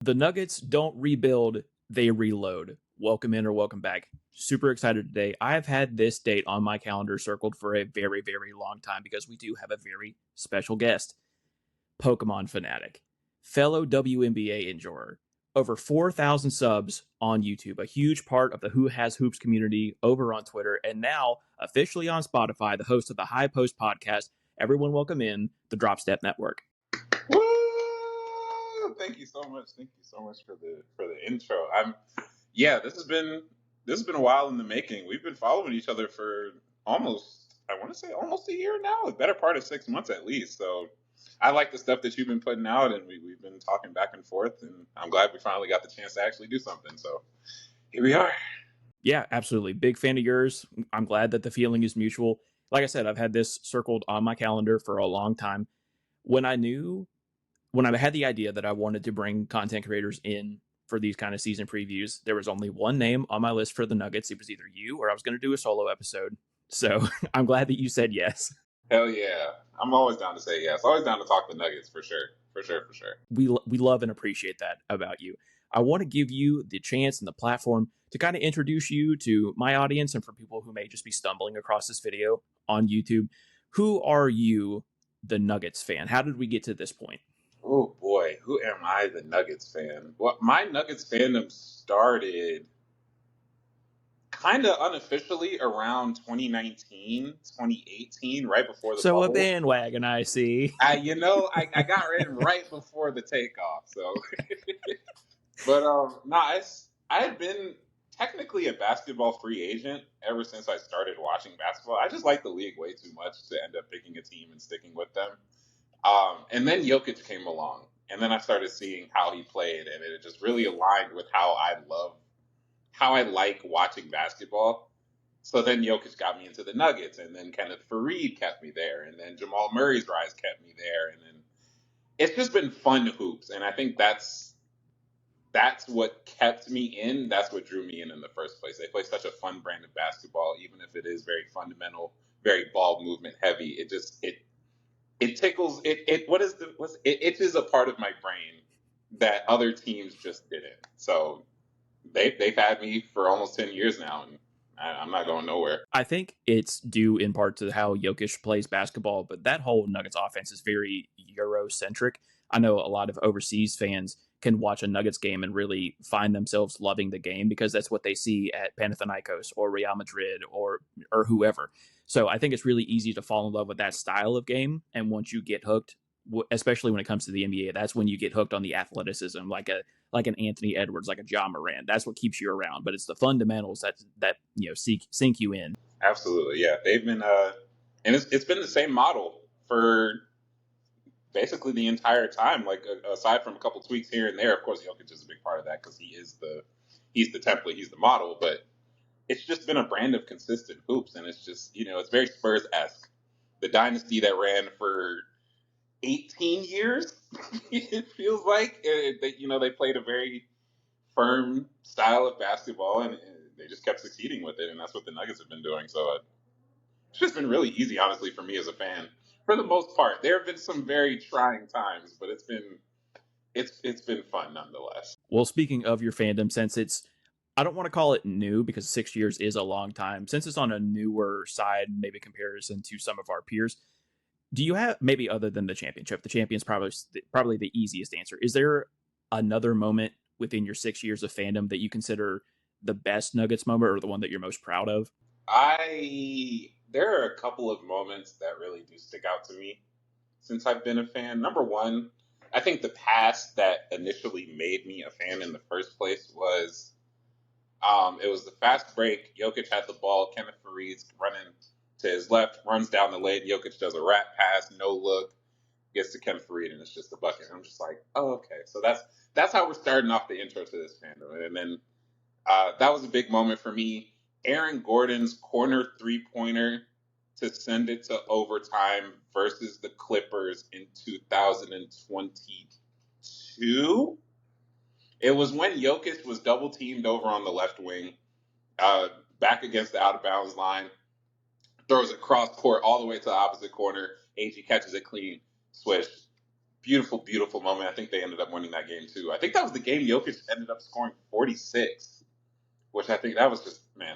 The Nuggets don't rebuild, they reload. Welcome in or welcome back. Super excited today. I have had this date on my calendar circled for a very, very long time because we do have a very special guest, Pokemon fanatic, fellow WNBA enjoyer, over 4,000 subs on YouTube, a huge part of the Who Has Hoops community over on Twitter, and now officially on Spotify, the host of the High Post podcast. Everyone welcome in the Drop Step Network. Woo! Thank you so much. Thank you so much for the intro. This has been a while in the making. We've been following each other for almost a year now, a better part of 6 months at least. So I like the stuff that you've been putting out, and we've been talking back and forth, and I'm glad we finally got the chance to actually do something. So here we are. Yeah, absolutely. Big fan of yours. I'm glad that the feeling is mutual. Like I said, I've had this circled on my calendar for a long time. When I had the idea that I wanted to bring content creators in for these kind of season previews, there was only one name on my list for the Nuggets. It was either you or I was going to do a solo episode. So I'm glad that you said yes. Hell yeah. I'm always down to say yes. Always down to talk the Nuggets for sure. For sure. We love and appreciate that about you. I want to give you the chance and the platform to kind of introduce you to my audience and for people who may just be stumbling across this video on YouTube. Who are you, the Nuggets fan? How did we get to this point? Oh boy, who am I, the Nuggets fan? Well, my Nuggets fandom started kind of unofficially around 2019, 2018, right before the So a bubble. bandwagon, I see. I got in right before the takeoff. So, but no, I had been technically a basketball free agent ever since I started watching basketball. I just like the league way too much to end up picking a team and sticking with them. And then Jokic came along, and then I started seeing how he played, and it just really aligned with how I like watching basketball. So then Jokic got me into the Nuggets, and then Kenneth Faried kept me there, and then Jamal Murray's rise kept me there, and then it's just been fun hoops, and I think that's what kept me in. That's what drew me in the first place. They play such a fun brand of basketball, even if it is very fundamental, very ball movement heavy. It tickles it itches a part of my brain that other teams just didn't. So they've had me for almost 10 years now, and I'm not going nowhere. I think it's due in part to how Jokic plays basketball, but that whole Nuggets offense is very Eurocentric. I know a lot of overseas fans can watch a Nuggets game and really find themselves loving the game because that's what they see at Panathinaikos or Real Madrid or whoever. So I think it's really easy to fall in love with that style of game. And once you get hooked, especially when it comes to the NBA, that's when you get hooked on the athleticism, like an Anthony Edwards, like a John Moran. That's what keeps you around. But it's the fundamentals that sink you in. Absolutely, yeah. They've been and it's been the same model for basically the entire time. Like aside from a couple tweaks here and there, of course, Jokic is a big part of that because he's the template, he's the model. But it's just been a brand of consistent hoops, and it's just it's very Spurs-esque. The dynasty that ran for 18 years, it feels like they played a very firm style of basketball, and they just kept succeeding with it, and that's what the Nuggets have been doing. So it's just been really easy, honestly, for me as a fan. For the most part, there have been some very trying times, but it's been fun nonetheless. Well, speaking of your fandom, since I don't want to call it new because 6 years is a long time. Since it's on a newer side, maybe comparison to some of our peers, do you have, maybe other than the championship? The champion's probably the easiest answer. Is there another moment within your 6 years of fandom that you consider the best Nuggets moment or the one that you're most proud of? There are a couple of moments that really do stick out to me since I've been a fan. Number one, I think the pass that initially made me a fan in the first place was it was the fast break. Jokic had the ball. Kenneth Faried's running to his left, runs down the lane. Jokic does a wrap pass, no look, gets to Kenneth Faried, and it's just a bucket. I'm just like, oh, okay. So that's how we're starting off the intro to this fandom. And then that was a big moment for me. Aaron Gordon's corner three-pointer to send it to overtime versus the Clippers in 2022. It was when Jokic was double-teamed over on the left wing, back against the out-of-bounds line, throws it cross court all the way to the opposite corner. AG catches it clean, swish. Beautiful, beautiful moment. I think they ended up winning that game too. I think that was the game Jokic ended up scoring 46, which I think that was just, man.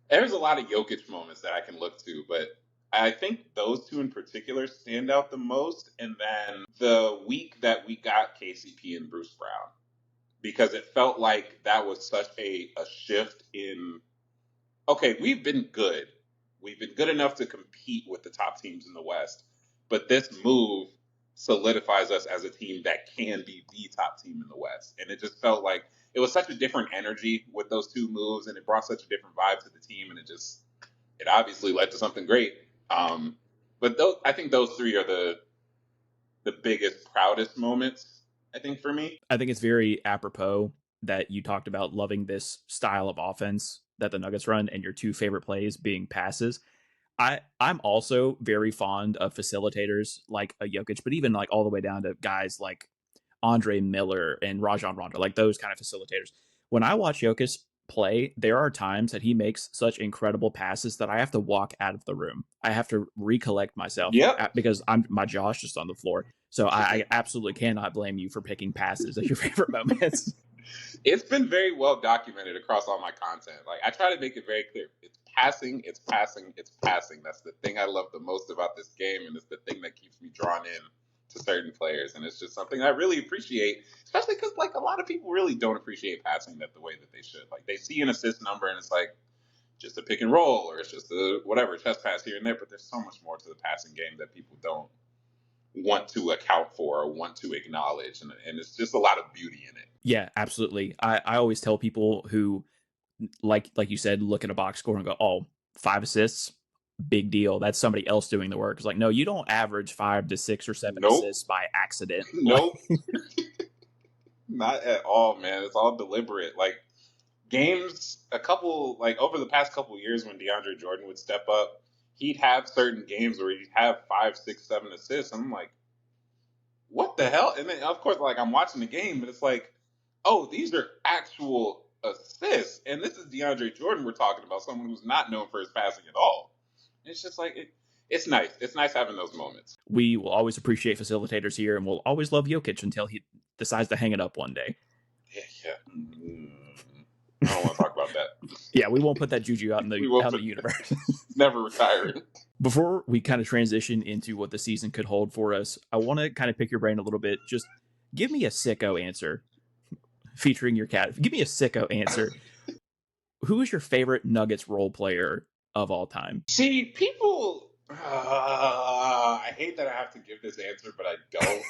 There's a lot of Jokic moments that I can look to, but I think those two in particular stand out the most. And then the week that we got KCP and Bruce Brown, because it felt like that was such a shift in, okay, we've been good. We've been good enough to compete with the top teams in the West, but this move solidifies us as a team that can be the top team in the West. And it just felt like it was such a different energy with those two moves, and it brought such a different vibe to the team, and it obviously led to something great. But I think those three are the biggest, proudest moments, I think, for me. I think it's very apropos that you talked about loving this style of offense that the Nuggets run and your two favorite plays being passes. I'm also very fond of facilitators like a Jokic, but even like all the way down to guys like Andre Miller and Rajon Rondo, like those kind of facilitators. When I watch Jokic play, there are times that he makes such incredible passes that I have to walk out of the room. I have to recollect myself Yep. because my jaw's just on the floor. So I absolutely cannot blame you for picking passes as your favorite moments. It's been very well documented across all my content. Like, I try to make it very clear. It's passing, it's passing, it's passing. That's the thing I love the most about this game, and it's the thing that keeps me drawn in to certain players. And it's just something I really appreciate, especially because, like, a lot of people really don't appreciate passing that the way that they should. Like, they see an assist number and it's like just a pick and roll, or it's just a whatever chest pass here and there. But there's so much more to the passing game that people don't want to account for or want to acknowledge, and it's just a lot of beauty in it. Yeah, absolutely. I always tell people who like you said, look at a box score and go, oh, 5 assists, big deal. That's somebody else doing the work. It's like, no, you don't average 5 to 6 or 7 Nope. assists by accident. Like, Nope. Not at all, man. It's all deliberate. Like, games, a couple, like, over the past couple years when DeAndre Jordan would step up, he'd have certain games where he'd have 5, 6, 7 assists. And I'm like, what the hell? And then, of course, like, I'm watching the game, but it's like, oh, these are actual assists. And this is DeAndre Jordan we're talking about, someone who's not known for his passing at all. And it's just like, it's nice. It's nice having those moments. we will always appreciate facilitators here, and we'll always love Jokic until he decides to hang it up one day. Yeah, yeah. I don't want to talk about that. Yeah, we won't put that juju out in We will the universe. never retiring. Before we kind of transition into what the season could hold for us, I want to kind of pick your brain a little bit. Just give me a sicko answer featuring your cat. Give me a sicko answer. Who is your favorite Nuggets role player of all time? See, people. I hate that I have to give this answer, but I don't.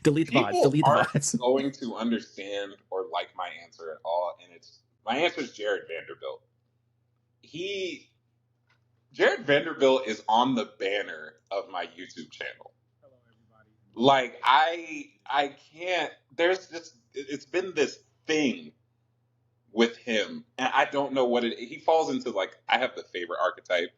Delete the VODs. People Delete the aren't VODs. going to understand or like my answer at all, and my answer is Jared Vanderbilt. Jared Vanderbilt is on the banner of my YouTube channel. Hello, everybody. Like, I can't. There's just, it's been this thing with him, and I don't know what it. He falls into, like, I have the favorite archetype,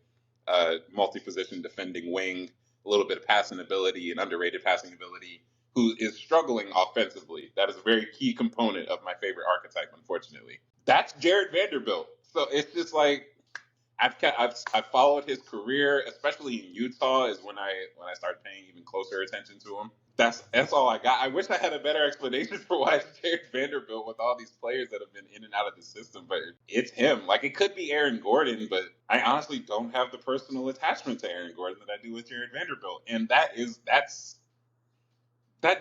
multi-position defending wing, a little bit of passing ability and underrated passing ability, who is struggling offensively. That is a very key component of my favorite archetype, unfortunately. That's Jared Vanderbilt. So it's just like, I've followed his career, especially in Utah, is when I started paying even closer attention to him. That's all I got. I wish I had a better explanation for why it's Jared Vanderbilt with all these players that have been in and out of the system, but it's him. Like, it could be Aaron Gordon, but I honestly don't have the personal attachment to Aaron Gordon that I do with Jared Vanderbilt, and that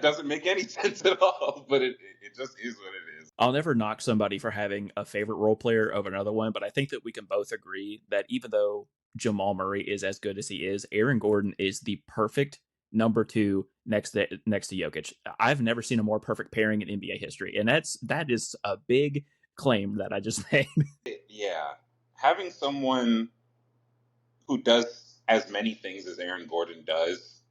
doesn't make any sense at all. But it just is what it is. I'll never knock somebody for having a favorite role player over another one, but I think that we can both agree that even though Jamal Murray is as good as he is, Aaron Gordon is the perfect number two next to Jokic. I've never seen a more perfect pairing in NBA history, and that is a big claim that I just made. Yeah, having someone who does as many things as Aaron Gordon does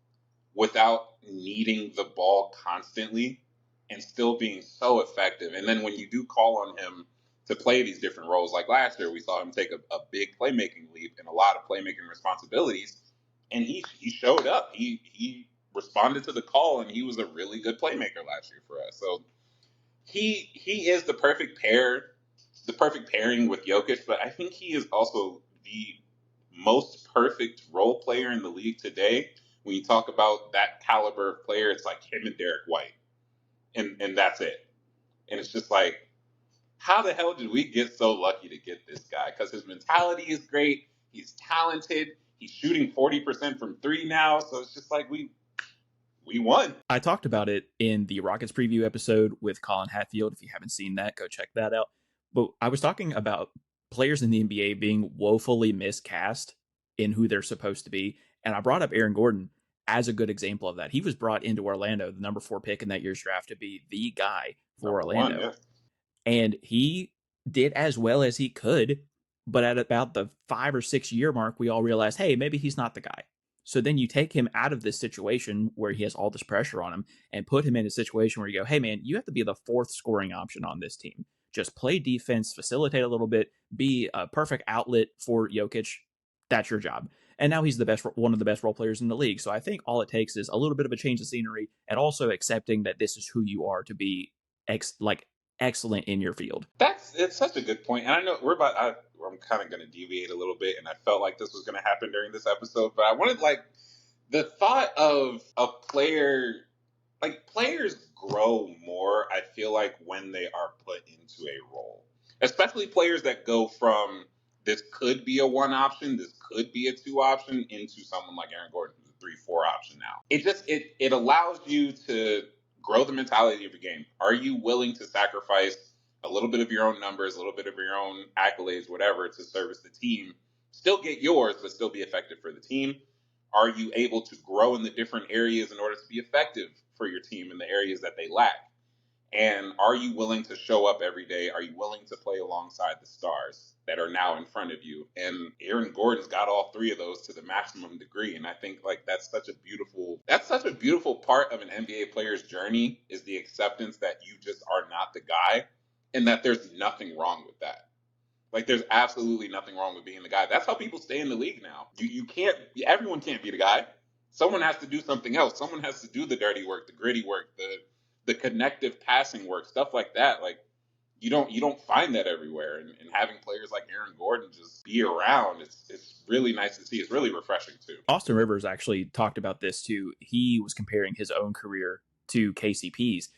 without needing the ball constantly and still being so effective. And then when you do call on him to play these different roles, like last year, we saw him take a big playmaking leap and a lot of playmaking responsibilities. And he showed up. He responded to the call, and he was a really good playmaker last year for us. So he is the perfect pairing with Jokic, but I think he is also the most perfect role player in the league today When you talk about that caliber of player, it's like him and Derek White, and that's it. And it's just like, how the hell did we get so lucky to get this guy? Because his mentality is great. He's talented. He's shooting 40% from three now. So it's just like we won. I talked about it in the Rockets preview episode with Colin Hatfield. If you haven't seen that, go check that out. But I was talking about players in the NBA being woefully miscast in who they're supposed to be. And I brought up Aaron Gordon as a good example of that. He was brought into Orlando, the number 4 pick in that year's draft, to be the guy for Number one, Orlando. yeah. And he did as well as he could. But at about the 5 or 6 year mark, we all realized, hey, maybe he's not the guy. So then you take him out of this situation where he has all this pressure on him and put him in a situation where you go, hey, man, you have to be the 4th scoring option on this team. Just play defense, facilitate a little bit, be a perfect outlet for Jokic. That's your job. And now he's one of the best role players in the league. So I think all it takes is a little bit of a change of scenery and also accepting that this is who you are to be excellent in your field. It's such a good point. And I know I'm kind of going to deviate a little bit, and I felt like this was going to happen during this episode, but I wanted like the thought of a player, like players grow more, I feel like, when they are put into a role, especially players that go from this could be a one option, this could be a two option, into someone like Aaron Gordon, who's a 3-4 option now. It allows you to grow the mentality of your game. Are you willing to sacrifice a little bit of your own numbers, a little bit of your own accolades, whatever, to service the team? Still get yours, but still be effective for the team. Are you able to grow in the different areas in order to be effective for your team in the areas that they lack? And are you willing to show up every day? Are you willing to play alongside the stars that are now in front of you? And Aaron Gordon's got all three of those to the maximum degree. And I think like that's such a beautiful part of an NBA player's journey, is the acceptance that you just are not the guy, and that there's nothing wrong with that. Like there's absolutely nothing wrong with being the guy. That's how people stay in the league now. You can't everyone can't be the guy. Someone has to do something else. Someone has to do the dirty work, the gritty work, the connective passing work, stuff like that. Like you don't find that everywhere. And having players like Aaron Gordon just be around, it's really nice to see. It's really refreshing too. Austin Rivers actually talked about this too. He was comparing his own career to KCP's.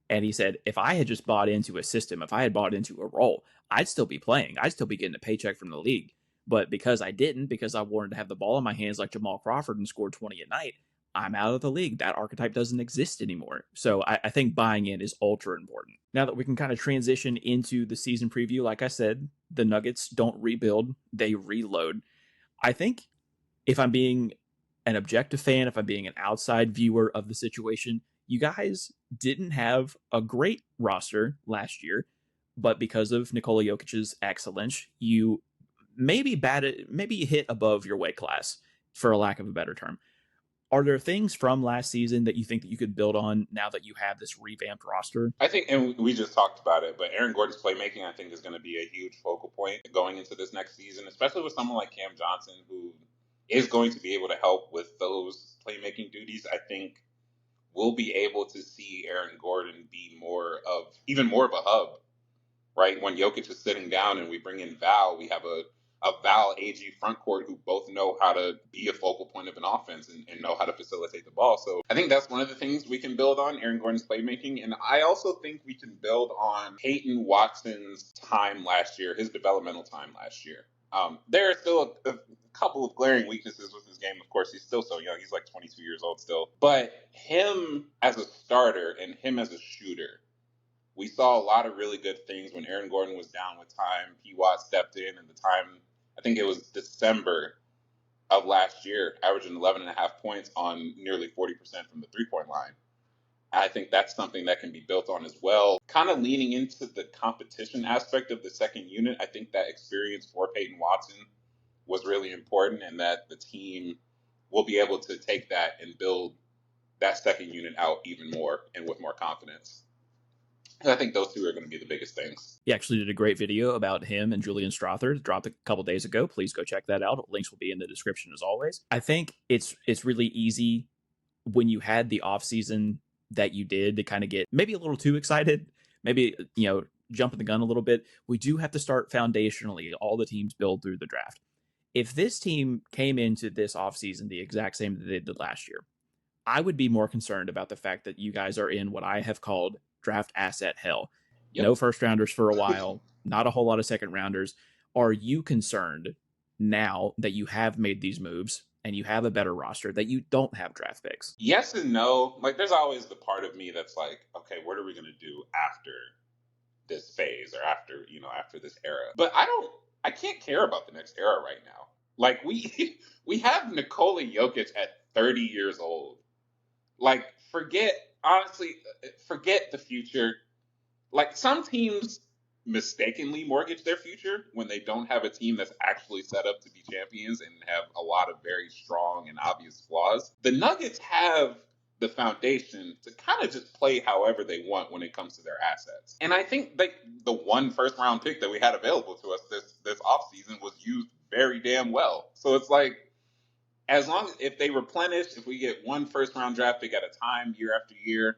And he said, if I had just bought into a system, if I had bought into a role, I'd still be playing. I'd still be getting a paycheck from the league. But because I didn't, because I wanted to have the ball in my hands like Jamal Crawford and score 20 a night, I'm out of the league. That archetype doesn't exist anymore. So I think buying in is ultra important. Now that we can kind of transition into the season preview, like I said, the Nuggets don't rebuild, they reload. I think if I'm being an objective fan, if I'm being an outside viewer of the situation, you guys didn't have a great roster last year, but because of Nikola Jokic's excellence, you maybe hit above your weight class, for a lack of a better term. Are there things from last season that you think that you could build on now that you have this revamped roster? I think, and we just talked about it, but Aaron Gordon's playmaking, I think, is going to be a huge focal point going into this next season, especially with someone like Cam Johnson, who is going to be able to help with those playmaking duties. I think we'll be able to see Aaron Gordon be even more of a hub, right? When Jokic is sitting down and we bring in Val, we have a Val AG front court who both know how to be a focal point of an offense and know how to facilitate the ball. So I think that's one of the things we can build on, Aaron Gordon's playmaking. And I also think we can build on Peyton Watson's time last year, his developmental time last year. There are still a couple of glaring weaknesses with his game. Of course, he's still so young. He's like 22 years old still. But him as a starter and him as a shooter, we saw a lot of really good things when Aaron Gordon was down with time. P. Watt stepped in, and the time, I think it was December of last year, averaging 11.5 points on nearly 40% from the three-point line. I think that's something that can be built on as well. Kind of leaning into the competition aspect of the second unit, I think that experience for Peyton Watson was really important, and that the team will be able to take that and build that second unit out even more and with more confidence. I think those two are going to be the biggest things. He actually did a great video about him and Julian Strother, dropped a couple days ago. Please go check that out. Links will be in the description as always. I think it's really easy when you had the offseason that you did to kind of get maybe a little too excited, maybe, jumping the gun a little bit. We do have to start foundationally. All the teams build through the draft. If this team came into this offseason the exact same that they did last year, I would be more concerned about the fact that you guys are in what I have called draft asset hell. Yep. No first rounders for a while, not a whole lot of second rounders. Are you concerned now that you have made these moves and you have a better roster that you don't have draft picks? Yes and no. Like, there's always the part of me that's like, okay, what are we going to do after this phase or after, after this era? But I can't care about the next era right now. Like, we have Nikola Jokic at 30 years old. Like, honestly, forget the future. Like, some teams mistakenly mortgage their future when they don't have a team that's actually set up to be champions and have a lot of very strong and obvious flaws. The Nuggets have the foundation to kind of just play however they want when it comes to their assets. And I think the one first round pick that we had available to us this offseason was used very damn well. So it's like, as long as if they replenish, if we get one first round draft pick at a time, year after year,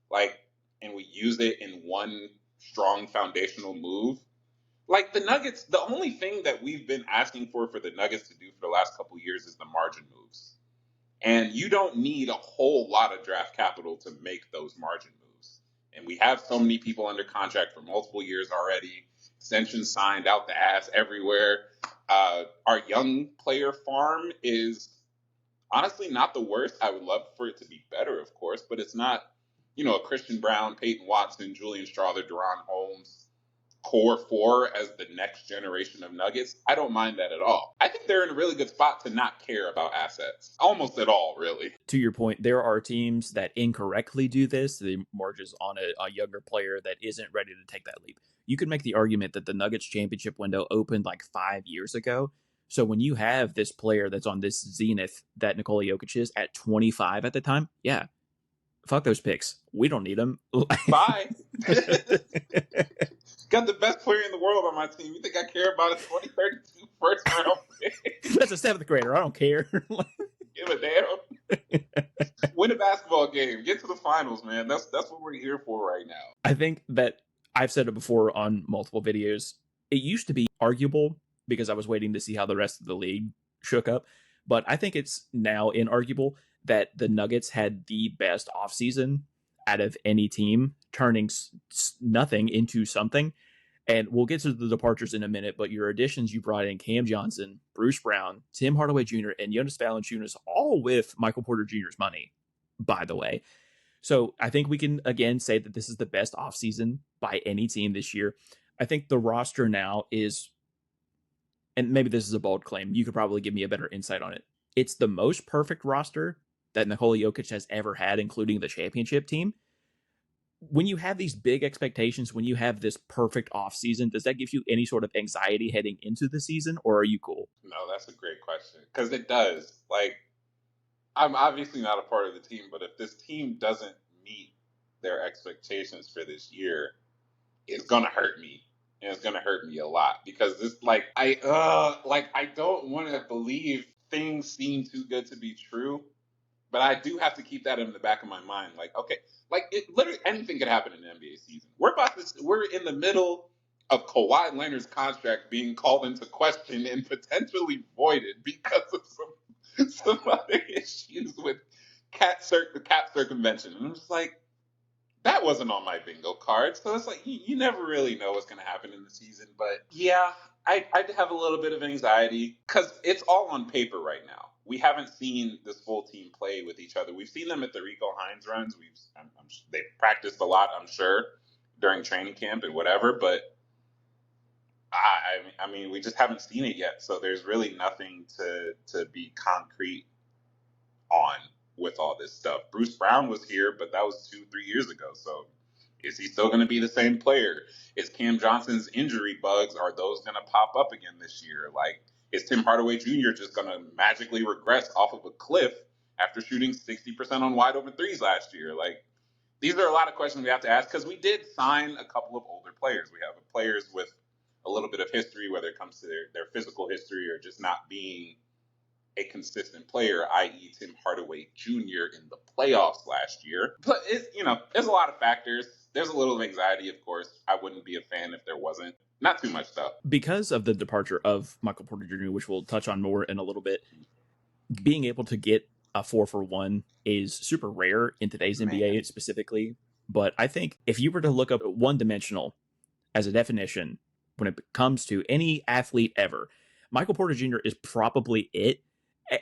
like, and we use it in one strong foundational move, like the Nuggets, the only thing that we've been asking for the Nuggets to do for the last couple of years is the margin moves, and you don't need a whole lot of draft capital to make those margin moves. And we have so many people under contract for multiple years already, extensions signed out the ass everywhere. Our young player farm is honestly not the worst. I would love for it to be better, of course, but it's not, a Christian Brown, Peyton Watson, Julian Strawther, Deron Holmes core four as the next generation of Nuggets. I don't mind that at all. I think they're in a really good spot to not care about assets almost at all, really. To your point, there are teams that incorrectly do this. They mortgage on a younger player that isn't ready to take that leap. You could make the argument that the Nuggets championship window opened like 5 years ago. So when you have this player that's on this zenith that Nikola Jokic is at 25 at the time, yeah, fuck those picks. We don't need them. Bye. Got the best player in the world on my team. You think I care about a 2032 first round pick? That's a seventh grader. I don't care. Give a damn. Win a basketball game. Get to the finals, man. That's what we're here for right now. I think that I've said it before on multiple videos. It used to be arguable because I was waiting to see how the rest of the league shook up. But I think it's now inarguable that the Nuggets had the best offseason out of any team, turning nothing into something. And we'll get to the departures in a minute, but your additions, you brought in Cam Johnson, Bruce Brown, Tim Hardaway Jr., and Jonas Valanciunas, all with Michael Porter Jr.'s money, by the way. So I think we can, again, say that this is the best offseason by any team this year. I think the roster now is, and maybe this is a bold claim, you could probably give me a better insight on it. It's the most perfect roster that Nikola Jokic has ever had, including the championship team. When you have these big expectations, when you have this perfect offseason, does that give you any sort of anxiety heading into the season, or are you cool? No, that's a great question. Because it does. Like, I'm obviously not a part of the team, but if this team doesn't meet their expectations for this year, it's gonna hurt me. And it's gonna hurt me a lot. Because it's like I don't wanna believe things seem too good to be true. But I do have to keep that in the back of my mind. Like, okay, like literally anything could happen in the NBA season. We're in the middle of Kawhi Leonard's contract being called into question and potentially voided because of some other issues with the cap circumvention. And I'm just like, that wasn't on my bingo card. So it's like you never really know what's going to happen in the season. But yeah, I have a little bit of anxiety because it's all on paper right now. We haven't seen this full team play with each other. We've seen them at the Rico Hines runs. They've practiced a lot, I'm sure, during training camp and whatever. But I mean, we just haven't seen it yet. So there's really nothing to be concrete on with all this stuff. Bruce Brown was here, but that was 2-3 years ago. So is he still going to be the same player? Is Cam Johnson's injury bugs, are those going to pop up again this year? Like, is Tim Hardaway Jr. just going to magically regress off of a cliff after shooting 60% on wide open threes last year? Like, these are a lot of questions we have to ask because we did sign a couple of older players. We have players with a little bit of history, whether it comes to their physical history or just not being a consistent player, i.e. Tim Hardaway Jr. in the playoffs last year. But there's a lot of factors. there's a little anxiety, of course. I wouldn't be a fan if there wasn't. Not too much though. Because of the departure of Michael Porter Jr., which we'll touch on more in a little bit, being able to get a 4-for-1 is super rare in today's NBA Man, specifically. But I think if you were to look up one dimensional as a definition when it comes to any athlete ever, Michael Porter Jr. is probably it.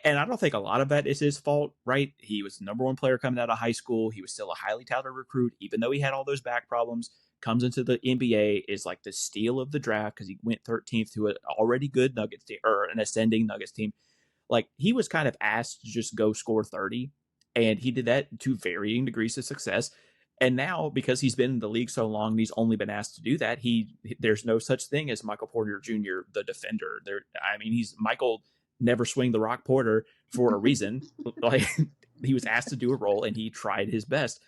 And I don't think a lot of that is his fault, right? He was the number one player coming out of high school. He was still a highly touted recruit, even though he had all those back problems. Comes into the NBA, is like the steal of the draft because he went 13th to an already good Nuggets team or an ascending Nuggets team. Like he was kind of asked to just go score 30, and he did that to varying degrees of success. And now, because he's been in the league so long, and he's only been asked to do that. There's no such thing as Michael Porter Jr., the defender. I mean, he's Michael never swing the rock Porter for a reason. Like he was asked to do a role, and he tried his best.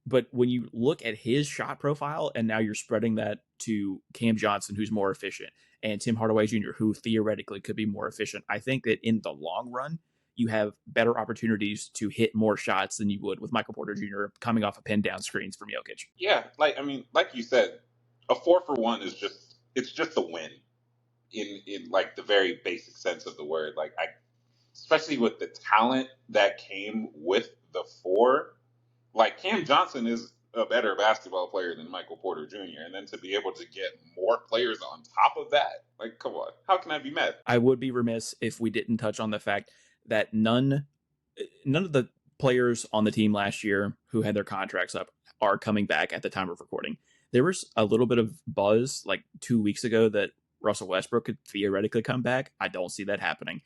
But when you look at his shot profile, and now you're spreading that to Cam Johnson, who's more efficient, and Tim Hardaway Jr., who theoretically could be more efficient, I think that in the long run, you have better opportunities to hit more shots than you would with Michael Porter Jr. coming off a pin down screens from Jokic. yeah, like I mean, like you said, a 4-for-1 is just a win in like the very basic sense of the word. Like I, especially with the talent that came with the four, like Cam Johnson is a better basketball player than Michael Porter Jr. And then to be able to get more players on top of that, like, come on, how can I be mad? I would be remiss if we didn't touch on the fact that none of the players on the team last year who had their contracts up are coming back at the time of recording. There was a little bit of buzz like 2 weeks ago that Russell Westbrook could theoretically come back. I don't see that happening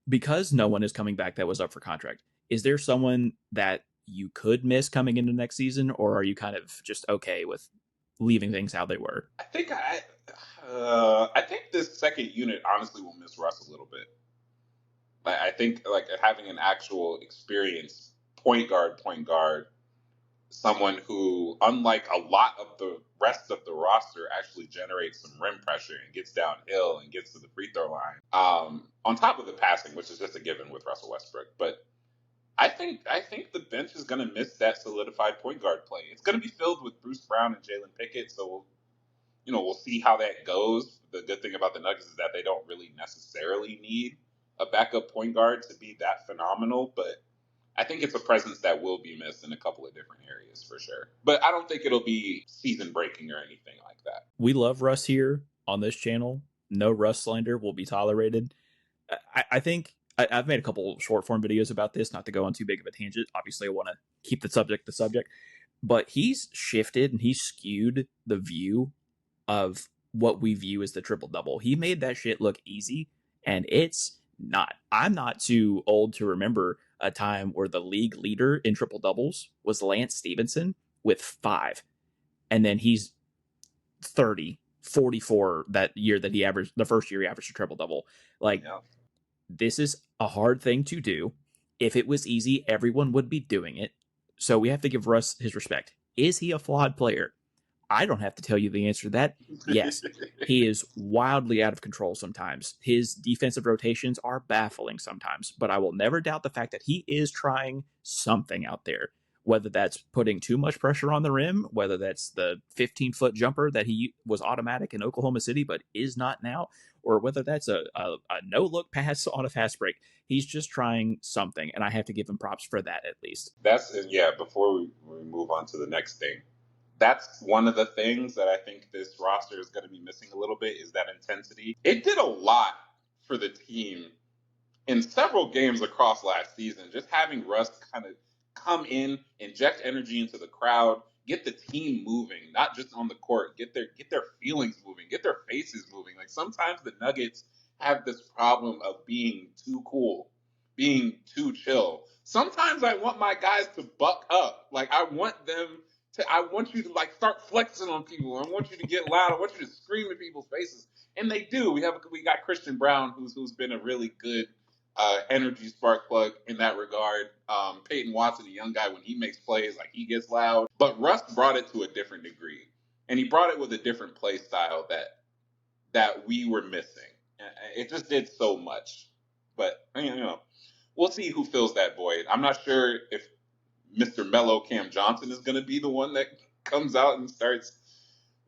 because no one is coming back that was up for contract. Is there someone that you could miss coming into next season, or are you kind of just okay with leaving things how they were? I think this second unit honestly will miss Russ a little bit. Like, I think like having an actual experienced point guard, someone who, unlike a lot of the rest of the roster, actually generates some rim pressure and gets downhill and gets to the free throw line. On top of the passing, which is just a given with Russell Westbrook, but I think the bench is going to miss that solidified point guard play. It's going to be filled with Bruce Brown and Jalen Pickett, so we'll see how that goes. The good thing about the Nuggets is that they don't really necessarily need a backup point guard to be that phenomenal, but I think it's a presence that will be missed in a couple of different areas for sure. But I don't think it'll be season breaking or anything like that. We love Russ here on this channel. No Russ slander will be tolerated. I think I've made a couple short form videos about this, not to go on too big of a tangent. Obviously, I want to keep the subject, but he's shifted and he's skewed the view of what we view as the triple double. He made that shit look easy, and it's not. I'm not too old to remember a time where the league leader in triple doubles was Lance Stevenson with 5, and then he's 30, 44 that year that he averaged the first year he averaged a triple double. Like, Yeah. this is a hard thing to do. If it was easy, everyone would be doing it. So we have to give Russ his respect. Is he a flawed player? I don't have to tell you the answer to that. Yes, he is wildly out of control sometimes. His defensive rotations are baffling sometimes, but I will never doubt the fact that he is trying something out there. Whether that's putting too much pressure on the rim, whether that's the 15-foot jumper that he was automatic in Oklahoma City but is not now, or whether that's a no-look pass on a fast break. He's just trying something, and I have to give him props for that at least. Yeah. Before we move on to the next thing, that's one of the things that I think this roster is going to be missing a little bit is that intensity. It did a lot for the team in several games across last season. Just having Russ kind of come in, inject energy into the crowd, get the team moving, not just on the court, get their feelings moving, get their faces moving. Like sometimes the Nuggets have this problem of being too cool, being too chill. Sometimes I want my guys to buck up. Like I want you to like start flexing on people. I want you to get loud. I want you to scream in people's faces. And they do. We got Christian Brown, who's been a really good energy spark plug in that regard. Peyton Watson, a young guy, when he makes plays, like he gets loud. But Russ brought it to a different degree, and he brought it with a different play style that we were missing. It just did so much. But we'll see who fills that void. I'm not sure if Mr. Mellow Cam Johnson is going to be the one that comes out and starts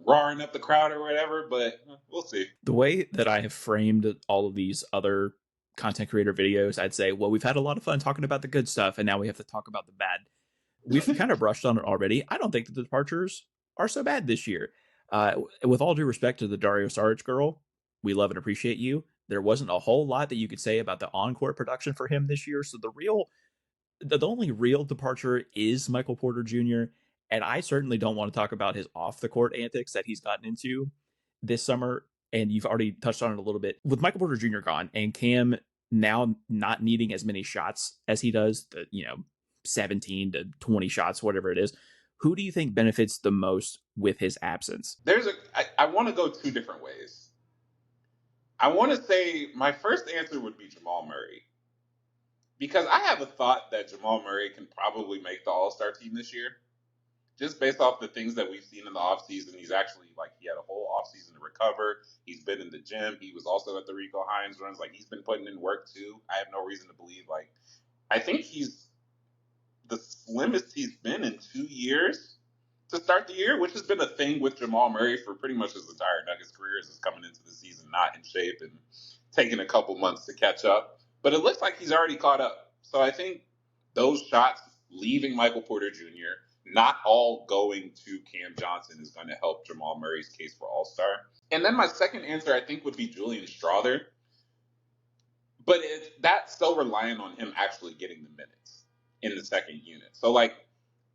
roaring up the crowd or whatever. But we'll see. The way that I have framed all of these other content creator videos, I'd say, well, we've had a lot of fun talking about the good stuff, and now we have to talk about the bad. We've kind of brushed on it already. I don't think that the departures are so bad this year. With all due respect to the Dario Saric girl, we love and appreciate you. There wasn't a whole lot that you could say about the encore production for him this year. So the only real departure is Michael Porter Jr. And I certainly don't want to talk about his off the court antics that he's gotten into this summer. And you've already touched on it a little bit. With Michael Porter Jr. gone and Cam now not needing as many shots as he does, 17 to 20 shots, whatever it is, who do you think benefits the most with his absence? I want to go two different ways. I want to say my first answer would be Jamal Murray. Because I have a thought that Jamal Murray can probably make the All-Star team this year. Just based off the things that we've seen in the offseason. He's actually, he had a whole offseason to recover. He's been in the gym. He was also at the Rico Hines runs. He's been putting in work, too. I have no reason to believe, I think he's the slimmest he's been in 2 years to start the year, which has been a thing with Jamal Murray for pretty much his entire Nuggets career, is coming into the season not in shape and taking a couple months to catch up. But it looks like he's already caught up. So I think those shots leaving Michael Porter Jr., not all going to Cam Johnson, is going to help Jamal Murray's case for All-Star. And then my second answer, I think, would be Julian Strawther. But that's so reliant on him actually getting the minutes in the second unit. So,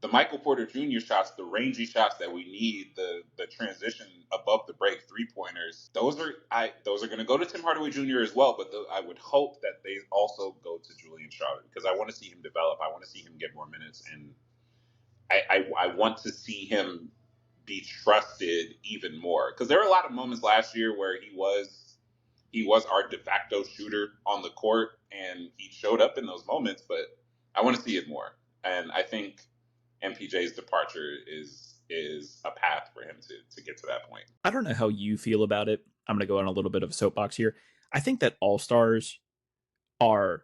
the Michael Porter Jr. shots, the rangy shots that we need, the transition above the break 3-pointers, those are going to go to Tim Hardaway Jr. as well. But I would hope that they also go to Julian Strawther, because I want to see him develop. I want to see him get more minutes, and I want to see him be trusted even more. Because there were a lot of moments last year where he was our de facto shooter on the court, and he showed up in those moments. But I want to see it more, and I think MPJ's departure is a path for him to get to that point. I don't know how you feel about it. I'm going to go on a little bit of a soapbox here. I think that all-stars are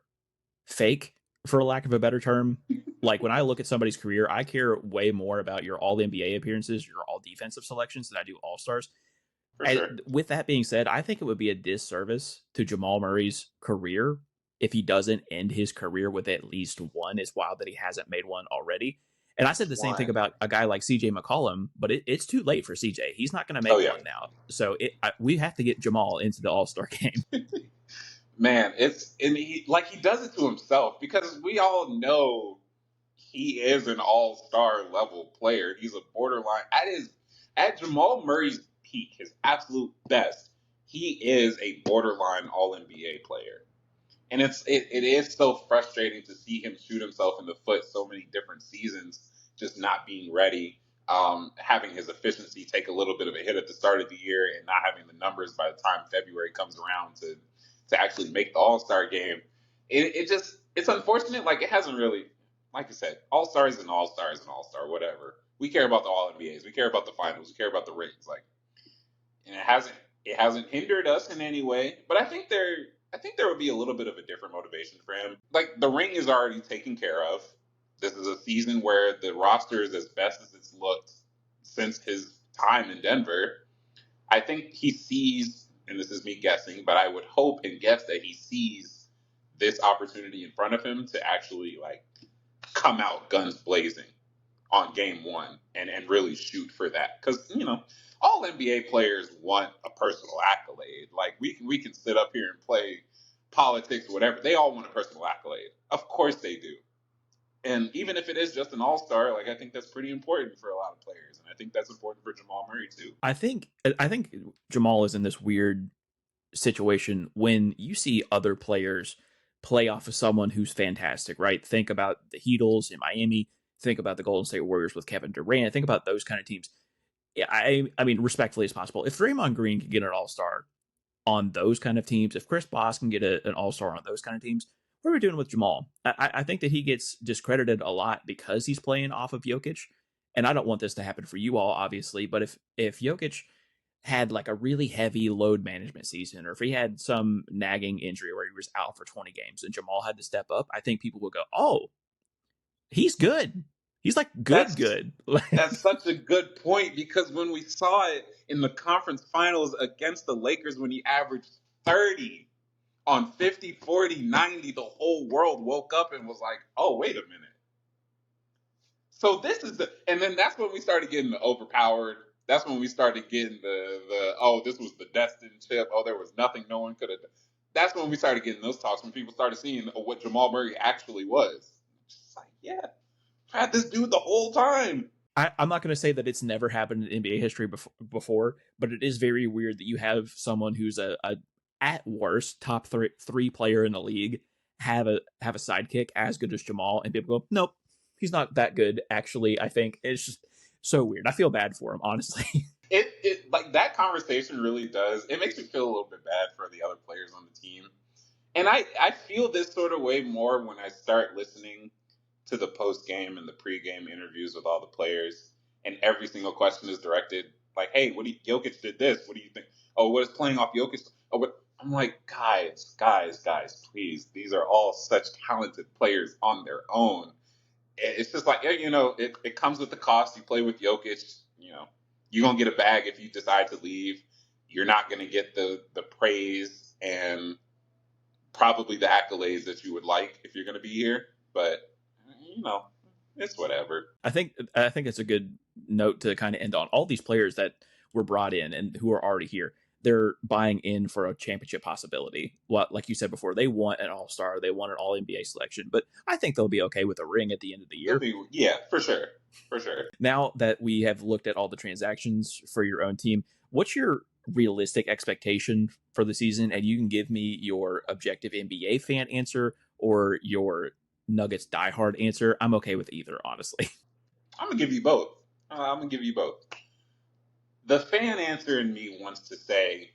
fake, for lack of a better term. When I look at somebody's career, I care way more about your all-NBA appearances, your all-defensive selections than I do all-stars. For sure. With that being said, I think it would be a disservice to Jamal Murray's career if he doesn't end his career with at least one. It's wild that he hasn't made one already. And I said the same thing about a guy like CJ McCollum, but it's too late for CJ. He's not going to make one now. So we have to get Jamal into the All-Star game. Man, he does it to himself, because we all know he is an all-star level player. He's a borderline at Jamal Murray's peak, his absolute best. He is a borderline all-NBA player. And it is so frustrating to see him shoot himself in the foot so many different seasons, just not being ready, having his efficiency take a little bit of a hit at the start of the year, and not having the numbers by the time February comes around to actually make the All-Star game. It's unfortunate. It hasn't really, like I said, All-Star is an All-Star is an All-Star, whatever. We care about the All-NBAs. We care about the finals. We care about the rings. And it hasn't hindered us in any way. But I think there would be a little bit of a different motivation for him. The ring is already taken care of. This is a season where the roster is as best as it's looked since his time in Denver. I think he sees, and this is me guessing, but I would hope and guess that he sees this opportunity in front of him to actually come out guns blazing on game one and really shoot for that. Because, all NBA players want a personal accolade. We can sit up here and play politics or whatever. They all want a personal accolade. Of course they do. And even if it is just an all-star, I think that's pretty important for a lot of players. And I think that's important for Jamal Murray too. I think Jamal is in this weird situation when you see other players play off of someone who's fantastic, right? Think about the Heatles in Miami. Think about the Golden State Warriors with Kevin Durant. Think about those kind of teams. I mean, respectfully as possible, if Draymond Green can get an all-star on those kind of teams, if Chris Bosh can get an all-star on those kind of teams, what are we doing with Jamal? I think that he gets discredited a lot because he's playing off of Jokic. And I don't want this to happen for you all, obviously, but if Jokic had a really heavy load management season, or if he had some nagging injury where he was out for 20 games and Jamal had to step up, I think people would go, oh, he's good. He's like That's good. that's such a good point because when we saw it in the conference finals against the Lakers when he averaged 30 on 50, 40, 90, the whole world woke up and was like, "Oh, wait a minute." So this is and then that's when we started getting the overpowered. That's when we started getting the oh, this was the destined chip. Oh, there was nothing no one could have done. That's when we started getting those talks when people started seeing what Jamal Murray actually was. Just like, yeah, I had this dude the whole time. I'm not going to say that it's never happened in NBA history before, but it is very weird that you have someone who's a at worst top three player in the league have a sidekick as good as Jamal, and people go, nope, he's not that good. Actually, I think it's just so weird. I feel bad for him, honestly. It like that conversation really does. It makes me feel a little bit bad for the other players on the team. And I feel this sort of way more when I start listening to the post game and the pre game interviews with all the players, and every single question is directed like, "Hey, what do you, Jokic did this? What do you think? Oh, what is playing off Jokic? Oh, what?" I'm like, guys, please. These are all such talented players on their own. It's just like, yeah, it comes with the cost. You play with Jokic, you're gonna get a bag if you decide to leave. You're not gonna get the praise and probably the accolades that you would like if you're gonna be here. But you know, it's whatever. I think it's a good note to kind of end on. All these players that were brought in and who are already here, they're buying in for a championship possibility. What, like you said before, they want an All Star, they want an All NBA selection, but I think they'll be okay with a ring at the end of the They'll year. be, yeah, for sure, for sure. Now that we have looked at all the transactions for your own team, what's your realistic expectation for the season? And you can give me your objective NBA fan answer or your Nuggets diehard answer. I'm okay with either, honestly. I'm gonna give you both. I'm gonna give you both. The fan answer in me wants to say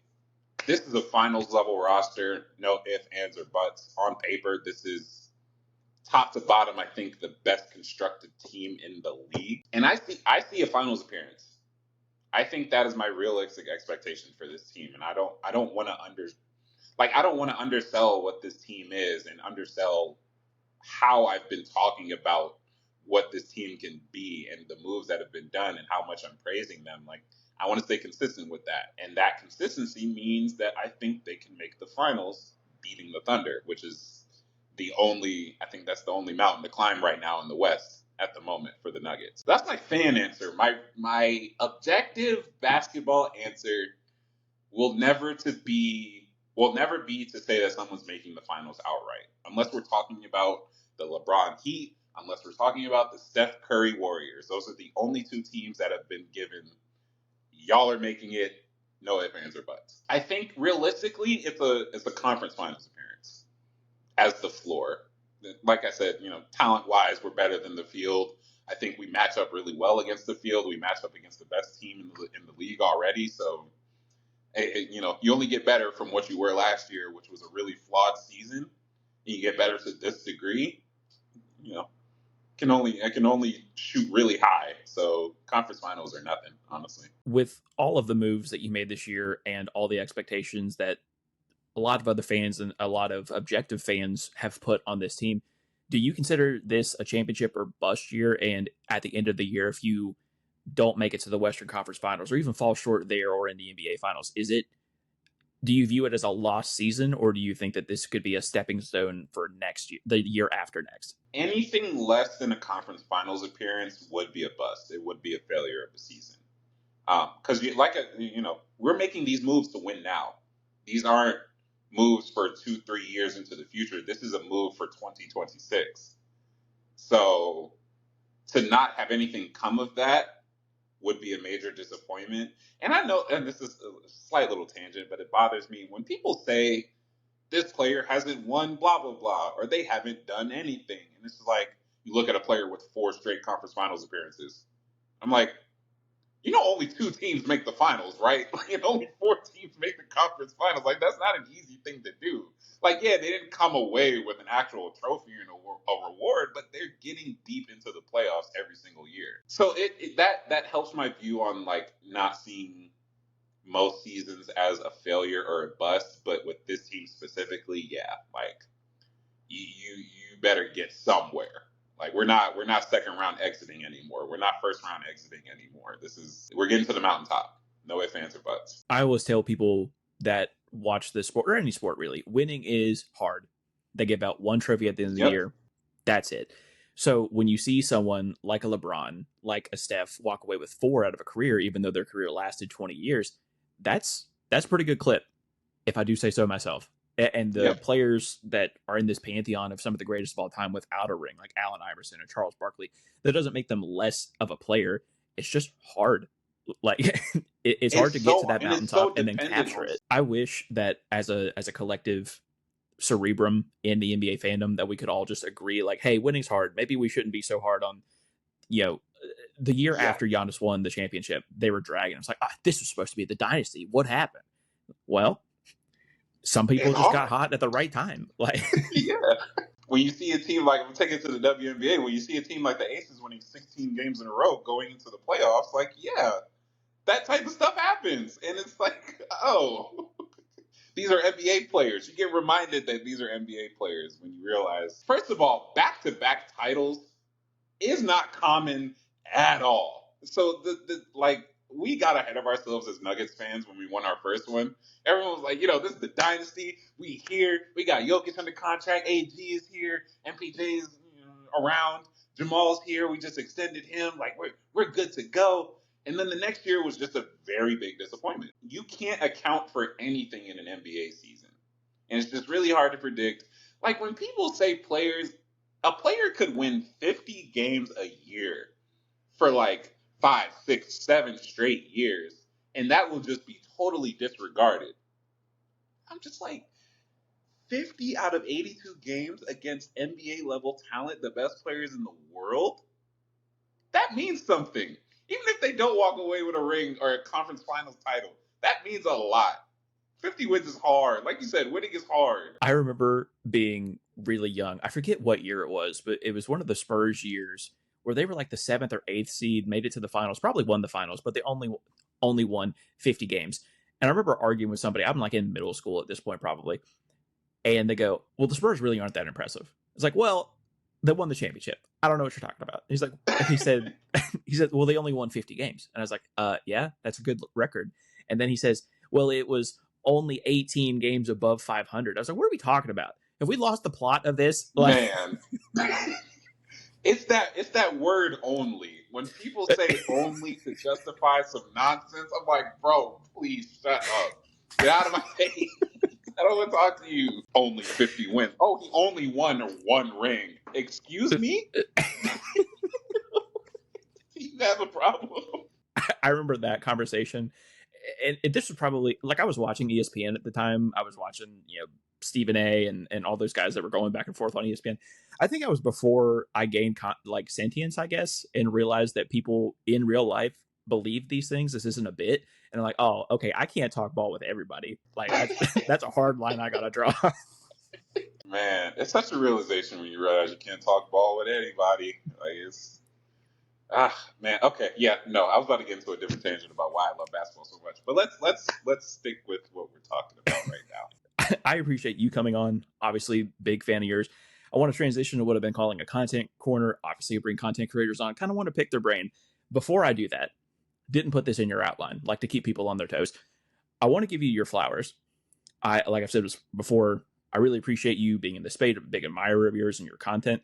this is a finals level roster, no ifs, ands, or buts. On paper, this is top to bottom, I think the best constructed team in the league. And I see a finals appearance. I think that is my realistic expectation for this team. And I don't want to I don't want to undersell what this team is and undersell how I've been talking about what this team can be and the moves that have been done and how much I'm praising them. Like I want to stay consistent with that. And that consistency means that I think they can make the finals beating the Thunder, which is I think that's the only mountain to climb right now in the West at the moment for the Nuggets. That's my fan answer. My objective basketball answer will never to be will never be to say that someone's making the finals outright. Unless we're talking about the LeBron Heat, unless we're talking about the Steph Curry Warriors. Those are the only two teams that have been given y'all are making it, no ifs, ands, or buts. I think realistically it's a conference finals appearance as the floor. Like I said, talent wise, we're better than the field. I think we match up really well against the field. We match up against the best team in the league already. So, you only get better from what you were last year, which was a really flawed season. And you get better to this degree. You know, I can only shoot really high. So conference finals are nothing, honestly. With all of the moves that you made this year and all the expectations that a lot of other fans and a lot of objective fans have put on this team, do you consider this a championship or bust year? And at the end of the year, if you don't make it to the Western Conference Finals or even fall short there or in the NBA Finals, do you view it as a lost season, or do you think that this could be a stepping stone for next year, the year after next? Anything less than a conference finals appearance would be a bust. It would be a failure of the season. Because we're making these moves to win now. These aren't moves for 2-3 years into the future. This is a move for 2026. So to not have anything come of that would be a major disappointment. And I know, and this is a slight little tangent, but it bothers me when people say this player hasn't won blah blah blah or they haven't done anything. And it's like you look at a player with 4 straight conference finals appearances. I'm like, only 2 teams make the finals, right? Like, only 4 teams make the conference finals. Like, that's not an easy thing to do. Like, yeah, they didn't come away with an actual trophy and a reward, but they're getting deep into the playoffs every single year. So that helps my view on like not seeing most seasons as a failure or a bust. But with this team specifically, yeah, like you better get somewhere. Like we're not second round exiting anymore. We're not first round exiting anymore. We're getting to the mountaintop. No ifs, ands, or buts. I always tell people that watch this sport, or any sport really, winning is hard. They give out one trophy at the end of the Yep. year. That's it. So when you see someone like a LeBron, like a Steph, walk away with 4 out of a career, even though their career lasted 20 years, that's pretty good clip, if I do say so myself. And the Yep. players that are in this pantheon of some of the greatest of all time without a ring, like Allen Iverson and Charles Barkley, that doesn't make them less of a player. It's just hard. Like it's hard to get to that It's so mountaintop and then dependent capture on. it. I wish that as a collective cerebrum in the NBA fandom that we could all just agree, like, hey, winning's hard. Maybe we shouldn't be so hard on, you know, the year Yeah. after Giannis won the championship, they were dragging. It's like, this was supposed to be the dynasty. What happened? Well, some people It's just got hard. hot at the right time. Like, Yeah. When you see a team like, I'm taking it to the WNBA, when you see a team like the Aces winning 16 games in a row going into the playoffs, like, yeah, that type of stuff happens. And it's like, oh, these are NBA players. You get reminded that these are NBA players when you realize, first of all, back to back titles is not common at all. So we got ahead of ourselves as Nuggets fans when we won our first one. Everyone was like, this is the dynasty. We here. We got Jokic under contract. AG is here. MPJ's around. Jamal's here. We just extended him. Like we're good to go. And then the next year was just a very big disappointment. You can't account for anything in an NBA season. And it's just really hard to predict. Like when people say a player could win 50 games a year for like 5, 6, 7 straight years, and that will just be totally disregarded. I'm just like, 50 out of 82 games against NBA level talent, the best players in the world? That means something. Even if they don't walk away with a ring or a conference finals title, that means a lot. 50 wins is hard. Like you said, winning is hard. I remember being really young. I forget what year it was, but it was one of the Spurs years where they were like the 7th or 8th seed, made it to the finals, probably won the finals, but they only won 50 games. And I remember arguing with somebody. I'm like in middle school at this point, probably. And they go, well, the Spurs really aren't that impressive. It's like, well, they won the championship. I don't know what you're talking about. He said, well, they only won 50 games. And I was like, yeah, that's a good record. And then he says, well, it was only 18 games above 500. I was like, what are we talking about? Have we lost the plot of this? Like, man, it's that word only. When people say only to justify some nonsense, I'm like, bro, please shut up. Get out of my face. I don't want to talk to you. Only 50 wins. Oh, he only won 1 ring. Excuse me? You have a problem. I remember that conversation. And this was probably, like, I was watching ESPN at the time. I was watching, Stephen A. and all those guys that were going back and forth on ESPN. I think I was before I gained sentience, I guess, and realized that people in real life believe these things. This isn't a bit. And I'm like, oh, okay, I can't talk ball with everybody. Like, that's a hard line I got to draw. Man, it's such a realization when you realize you can't talk ball with anybody. Like, it's... man. Okay, yeah, no, I was about to get into a different tangent about why I love basketball so much, but let's stick with what we're talking about right now. I appreciate you coming on. Obviously, big fan of yours. I want to transition to what I've been calling a content corner. Obviously, I bring content creators on. Kind of want to pick their brain. Before I do that, didn't put this in your outline. Like to keep people on their toes. I want to give you your flowers. Like I've said before, I really appreciate you being in the space. I'm a big admirer of yours and your content.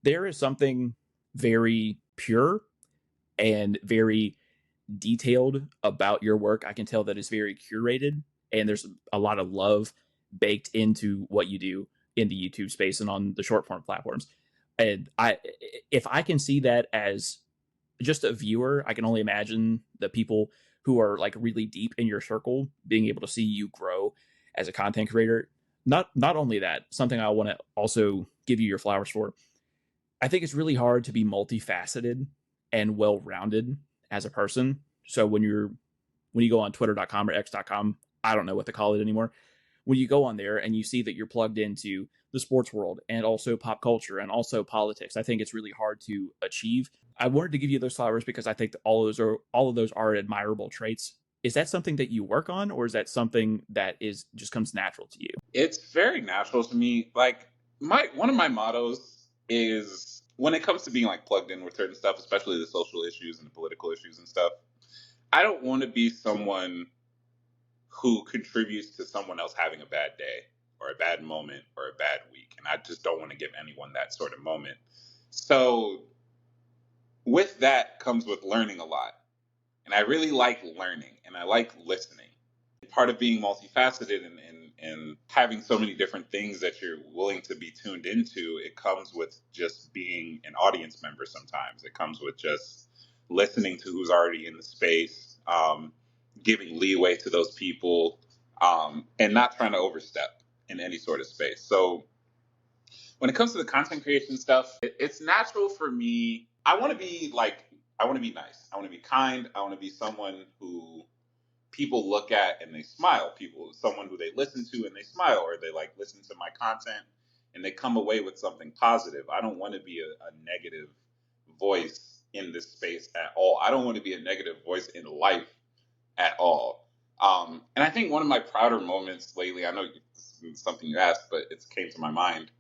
There is something very pure and very detailed about your work. I can tell that it's very curated, and there's a lot of love baked into what you do in the YouTube space and on the short form platforms. And if I can see that as just a viewer, I can only imagine the people who are like really deep in your circle being able to see you grow as a content creator. Not only that, something I want to also give you your flowers for. I think it's really hard to be multifaceted and well-rounded as a person. So when you go on twitter.com or x.com, I don't know what to call it anymore. When you go on there and you see that you're plugged into the sports world and also pop culture and also politics, I think it's really hard to achieve. I wanted to give you those flowers because I think that all of those are admirable traits. Is that something that you work on, or is that something that just comes natural to you? It's very natural to me. Like one of my mottos is when it comes to being like plugged in with certain stuff, especially the social issues and the political issues and stuff, I don't want to be someone who contributes to someone else having a bad day or a bad moment or a bad week. And I just don't want to give anyone that sort of moment. So with that comes with learning a lot. And I really like learning and I like listening. Part of being multifaceted and having so many different things that you're willing to be tuned into, it comes with just being an audience member sometimes. It comes with just listening to who's already in the space, giving leeway to those people, and not trying to overstep in any sort of space. So when it comes to the content creation stuff, it's natural for me. I want to be nice. I want to be kind. I want to be someone who people look at and they smile. Someone who they listen to and they smile, or they like listen to my content and they come away with something positive. I don't want to be a negative voice in this space at all. I don't want to be a negative voice in life at all. And I think one of my prouder moments lately, I know it's something you asked, but it came to my mind.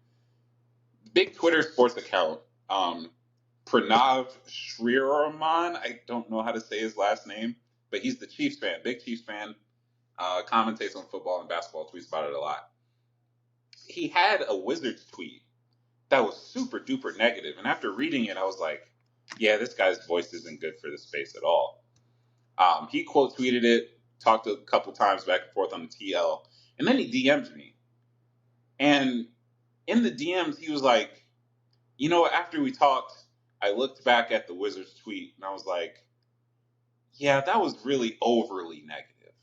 Big Twitter sports account, Pranav Shriraman. I don't know how to say his last name, but he's the Chiefs fan, big Chiefs fan, commentates on football and basketball, tweets about it a lot. He had a Wizards tweet that was super duper negative, and after reading it, I was like, yeah, this guy's voice isn't good for the space at all. He quote tweeted it, talked a couple times back and forth on the TL, and then he DM'd me. And in the DMs, he was like, you know, after we talked, I looked back at the Wizards tweet and I was like, yeah, that was really overly negative.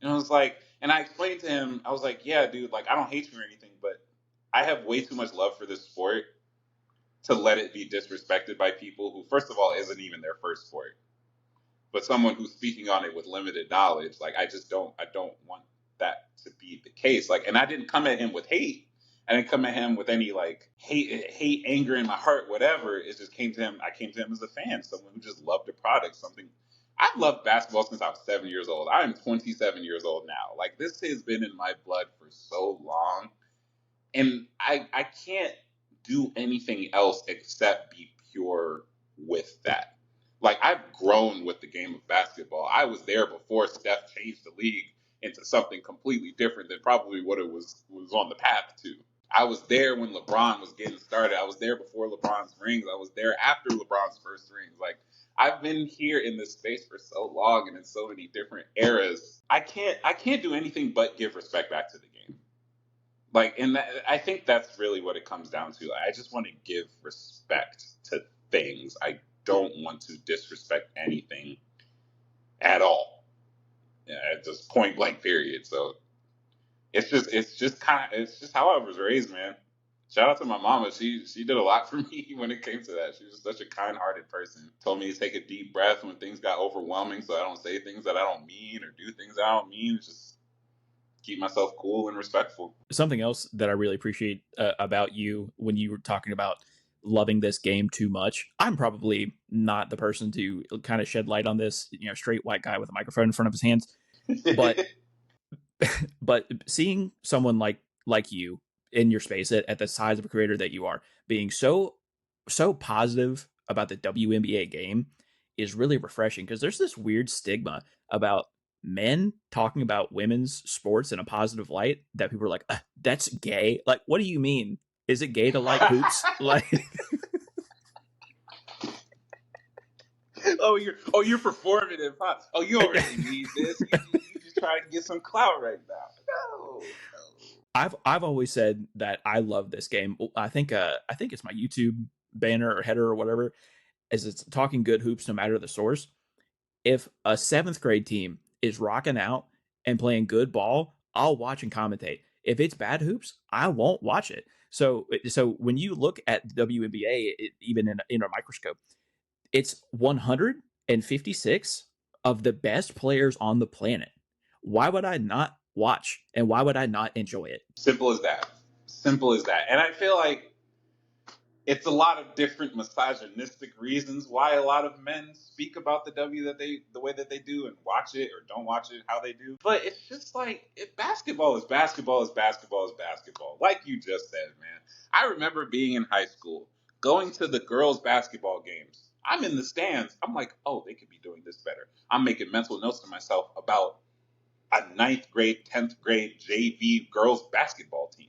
And I was like, and I explained to him, I was like, yeah, dude, like, I don't hate you or anything, but I have way too much love for this sport to let it be disrespected by people who, first of all, isn't even their first sport, but someone who's speaking on it with limited knowledge. Like, I don't want that to be the case. Like, and I didn't come at him with hate. I didn't come at him with any like hate, anger in my heart, whatever. It just came to him. I came to him as a fan, someone who just loved the product, something. I've loved basketball since I was 7 years old. I am 27 years old now. Like, this has been in my blood for so long, and I can't do anything else except be pure with that. Like, I've grown with the game of basketball. I was there before Steph changed the league into something completely different than probably what it was on the path to. I was there when LeBron was getting started. I was there before LeBron's rings. I was there after LeBron's first rings. Like, I've been here in this space for so long and in so many different eras. I can't do anything but give respect back to the game. Like, and I think that's really what it comes down to. I just want to give respect to things. I don't want to disrespect anything at all. Yeah, at this point blank period. So it's just how I was raised, man. Shout out to my mama. She did a lot for me when it came to that. She was such a kind-hearted person. Told me to take a deep breath when things got overwhelming, so I don't say things that I don't mean or do things I don't mean. Just keep myself cool and respectful. Something else that I really appreciate about you when you were talking about loving this game too much. I'm probably not the person to kind of shed light on this, straight white guy with a microphone in front of his hands, but seeing someone like you in your space at the size of a creator that you are, being so positive about the WNBA game is really refreshing, because there's this weird stigma about men talking about women's sports in a positive light that people are like, that's gay. Like, what do you mean? Is it gay to like hoops? Like, you're performative, huh? Oh, you don't really need this. You just trying to get some clout right now. No. I've always said that I love this game. I think it's my YouTube banner or header or whatever, as it's talking good hoops no matter the source. If a seventh grade team is rocking out and playing good ball, I'll watch and commentate. If it's bad hoops, I won't watch it. So when you look at the WNBA, even in a microscope, it's 156 of the best players on the planet. Why would I not watch, and why would I not enjoy it? Simple as that. Simple as that. And I feel like it's a lot of different misogynistic reasons why a lot of men speak about the way that they do and watch it or don't watch it how they do. But it's just like, basketball is basketball is basketball is basketball. Like you just said, man. I remember being in high school, Going to the girls' basketball games. I'm in the stands. I'm like, oh, they could be doing this better. I'm making mental notes to myself about a ninth grade, 10th grade JV girls basketball team.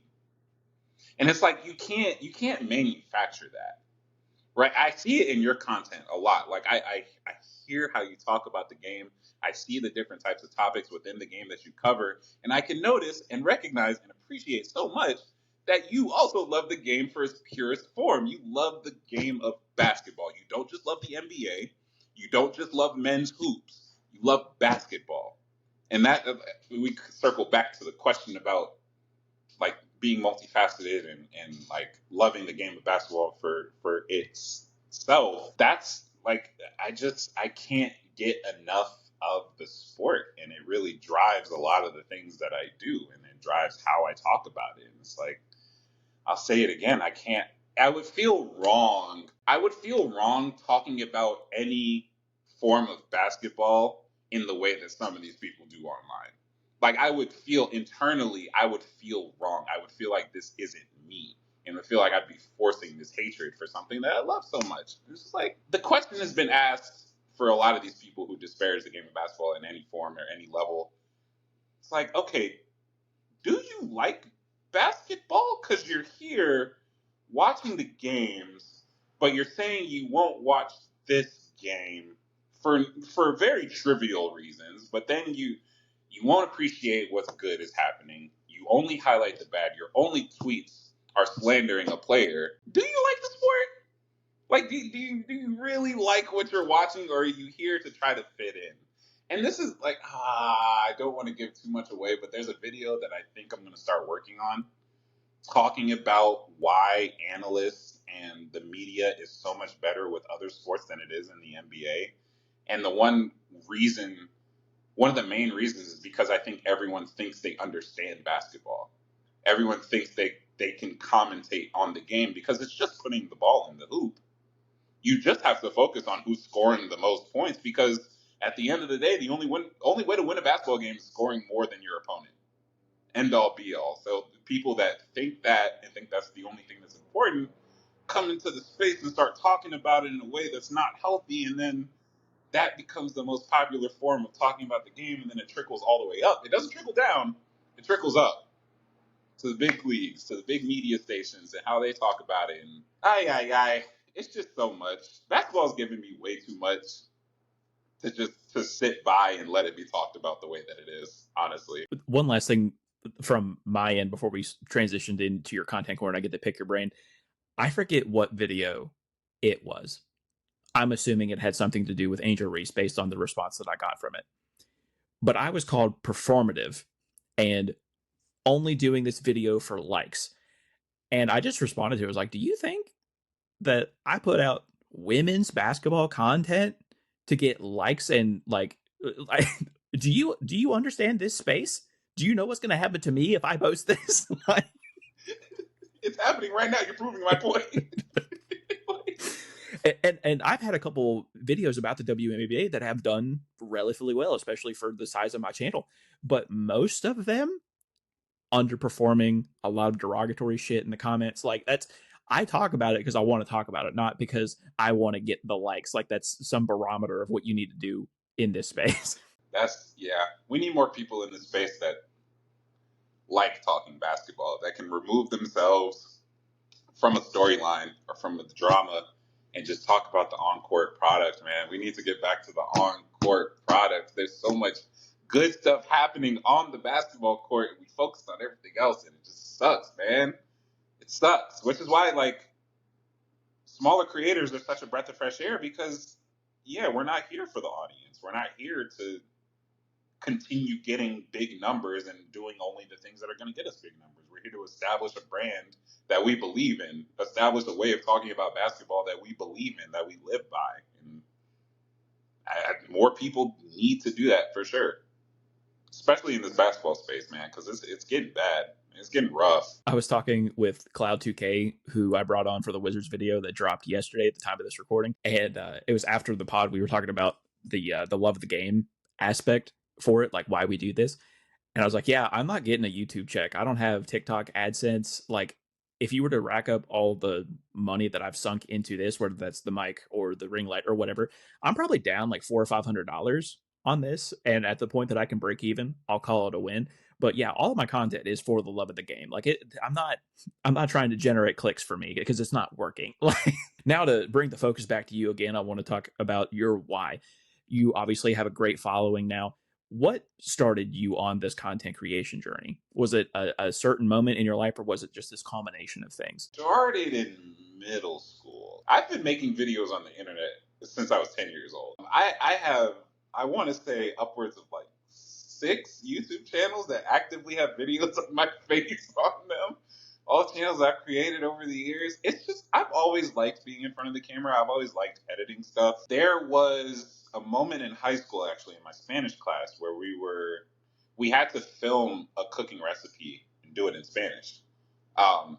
And it's like you can't manufacture that. Right? I see it in your content a lot. Like I hear how you talk about the game. I see the different types of topics within the game that you cover, and I can notice and recognize and appreciate so much that you also love the game for its purest form. You love the game of basketball. You don't just love the NBA. You don't just love men's hoops. You love basketball. And that we circle back to the question about like being multifaceted and like loving the game of basketball for itself. That's like I can't get enough of the sport, and it really drives a lot of the things that I do, and it drives how I talk about it. And it's like I'll say it again. I can't. I would feel wrong. I would feel wrong talking about any form of basketball in the way that some of these people do online. Like I would feel internally, I would feel wrong. I would feel like this isn't me, and I feel like I'd be forcing this hatred for something that I love so much. It's just like the question has been asked for a lot of these people who disparage the game of basketball in any form or any level. It's like, okay, do you like basketball? Because you're here watching the games, but you're saying you won't watch this game for very trivial reasons. But then you won't appreciate what's good is happening. You only highlight the bad. Your only tweets are slandering a player. Do you like the sport? Like, do you really like what you're watching, or are you here to try to fit in? And this is like, I don't want to give too much away, but there's a video that I think I'm going to start working on talking about why analysts and the media is so much better with other sports than it is in the NBA. And one of the main reasons is because I think everyone thinks they understand basketball. Everyone thinks they can commentate on the game because it's just putting the ball in the hoop. You just have to focus on who's scoring the most points because at the end of the day, the only way to win a basketball game is scoring more than your opponent. End all be all. So people that think that and think that's the only thing that's important come into the space and start talking about it in a way that's not healthy, and then that becomes the most popular form of talking about the game, and then it trickles all the way up. It doesn't trickle down; it trickles up to the big leagues, to the big media stations, and how they talk about it. And it's just so much. Basketball's giving me way too much to just to sit by and let it be talked about the way that it is. Honestly, One last thing from my end before we transitioned into your content corner, I get to pick your brain. I forget what video it was. I'm assuming it had something to do with Angel Reese based on the response that I got from it. But I was called performative and only doing this video for likes. And I just responded to it. I was like, do you think that I put out women's basketball content to get likes and like do you understand this space? Do you know what's going to happen to me if I post this? Like, it's happening right now. You're proving my point. and I've had a couple videos about the WNBA that have done relatively well, especially for the size of my channel. But most of them underperforming, a lot of derogatory shit in the comments. Like that's I talk about it because I want to talk about it, not because I want to get the likes. Like that's some barometer of what you need to do in this space. Yeah. We need more people in this space that like talking basketball, that can remove themselves from a storyline or from the drama and just talk about the on-court product, man. We need to get back to the on-court product. There's so much good stuff happening on the basketball court, and we focus on everything else, and it just sucks, man. It sucks, which is why, like, smaller creators are such a breath of fresh air because, yeah, we're not here for the audience. We're not here to continue getting big numbers and doing only the things that are going to get us big numbers. We're here to establish a brand that we believe in, establish a way of talking about basketball that we believe in, that we live by. And more people need to do that for sure, especially in this basketball space, man, because it's getting bad. It's getting rough. I was talking with Cloud2K, who I brought on for the Wizards video that dropped yesterday at the time of this recording, and it was after the pod. We were talking about the love of the game aspect for it, like why we do this. And I was like, yeah, I'm not getting a YouTube check. I don't have TikTok AdSense. Like, if you were to rack up all the money that I've sunk into this, whether that's the mic or the ring light or whatever, I'm probably down like $400 or $500 on this. And at the point that I can break even, I'll call it a win. But yeah, all of my content is for the love of the game. Like I'm not trying to generate clicks for me because it's not working. Like now to bring the focus back to you again, I want to talk about your why. You obviously have a great following now. What started you on this content creation journey? Was it a certain moment in your life, or was it just this combination of things? Started in middle school. I've been making videos on the internet since I was 10 years old. I have, I want to say, upwards of like 6 YouTube channels that actively have videos of my face on them. All channels I've created over the years. It's just, I've always liked being in front of the camera. I've always liked editing stuff. There was a moment in high school, actually, in my Spanish class, where we had to film a cooking recipe and do it in Spanish.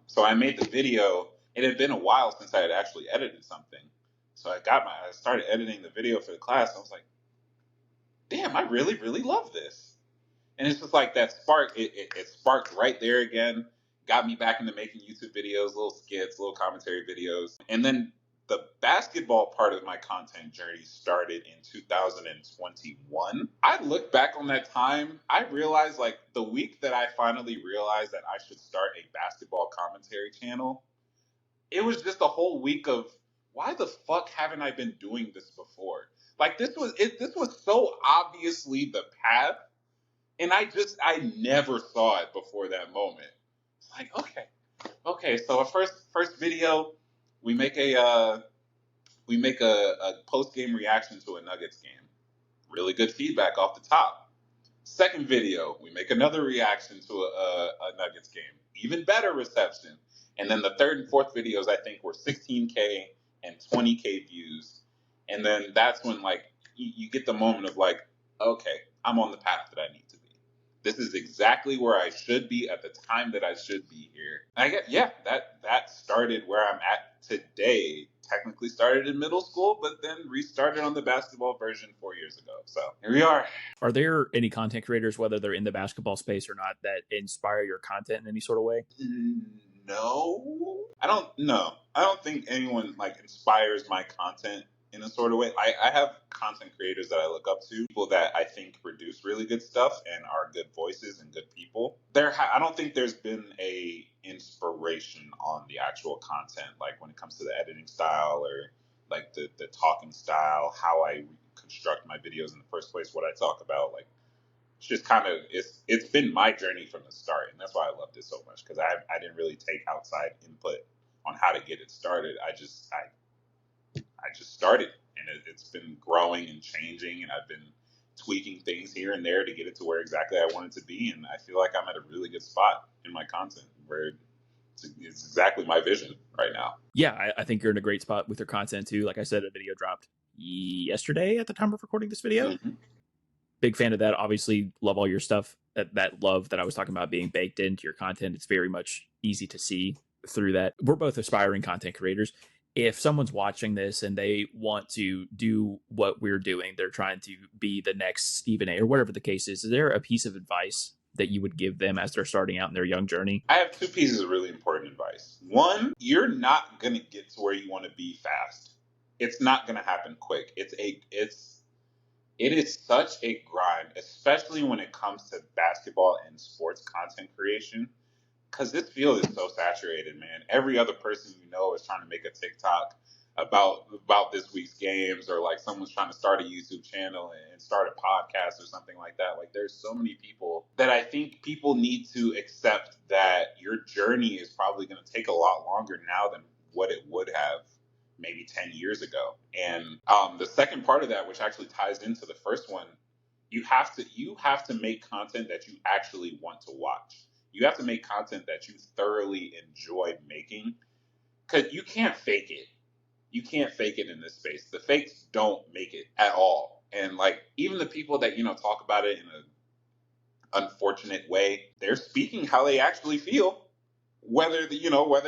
So I made the video. It had been a while since I had actually edited something. So I started editing the video for the class. I was like, damn, I really, really love this. And it's just like that spark, it sparked right there again, got me back into making YouTube videos, little skits, little commentary videos. And then the basketball part of my content journey started in 2021. I look back on that time, I realized like the week that I finally realized that I should start a basketball commentary channel, it was just a whole week of why the fuck haven't I been doing this before? Like this was so obviously the path, and I never saw it before that moment. It's like, okay, so our first video, we make a post game reaction to a Nuggets game. Really good feedback off the top. Second video, we make another reaction to a Nuggets game. Even better reception. And then the third and fourth videos, I think, were 16K and 20K views. And then that's when, like, you get the moment of, like, okay, I'm on the path that I need to be. This is exactly where I should be at the time that I should be here. And I get, yeah, that started where I'm at today. Technically started in middle school, but then restarted on the basketball version 4 years ago. So here we are. Are there any content creators, whether they're in the basketball space or not, that inspire your content in any sort of way? No, I don't. No, I don't think anyone like inspires my content in a sort of way. I have content creators that I look up to, people that I think produce really good stuff and are good voices and good people. I don't think there's been a inspiration on the actual content, like when it comes to the editing style or like the talking style, how I construct my videos in the first place, what I talk about, like it's just kind of it's been my journey from the start, and that's why I loved it so much because I didn't really take outside input on how to get it started. I just started, and it's been growing and changing, and I've been tweaking things here and there to get it to where exactly I want it to be, and I feel like I'm at a really good spot in my content where it's exactly my vision right now. Yeah, I think you're in a great spot with your content too. Like I said, a video dropped yesterday at the time of recording this video. Mm-hmm. Big fan of that. Obviously, love all your stuff. That love that I was talking about being baked into your content, it's very much easy to see through that. We're both aspiring content creators. If someone's watching this and they want to do what we're doing, they're trying to be the next Stephen A or whatever the case is there a piece of advice that you would give them as they're starting out in their young journey? I have two pieces of really important advice. One, you're not going to get to where you want to be fast. It's not going to happen quick. It is such a grind, especially when it comes to basketball and sports content creation, because this field is so saturated, man. Every other person you know is trying to make a TikTok about this week's games, or like someone's trying to start a YouTube channel and start a podcast or something like that. Like there's so many people that I think people need to accept that your journey is probably going to take a lot longer now than what it would have maybe 10 years ago. And the second part of that, which actually ties into the first one, you have to make content that you actually want to watch. You have to make content that you thoroughly enjoy making, because you can't fake it. You can't fake it in this space. The fakes don't make it at all. And like even the people that talk about it in an unfortunate way, they're speaking how they actually feel. Whether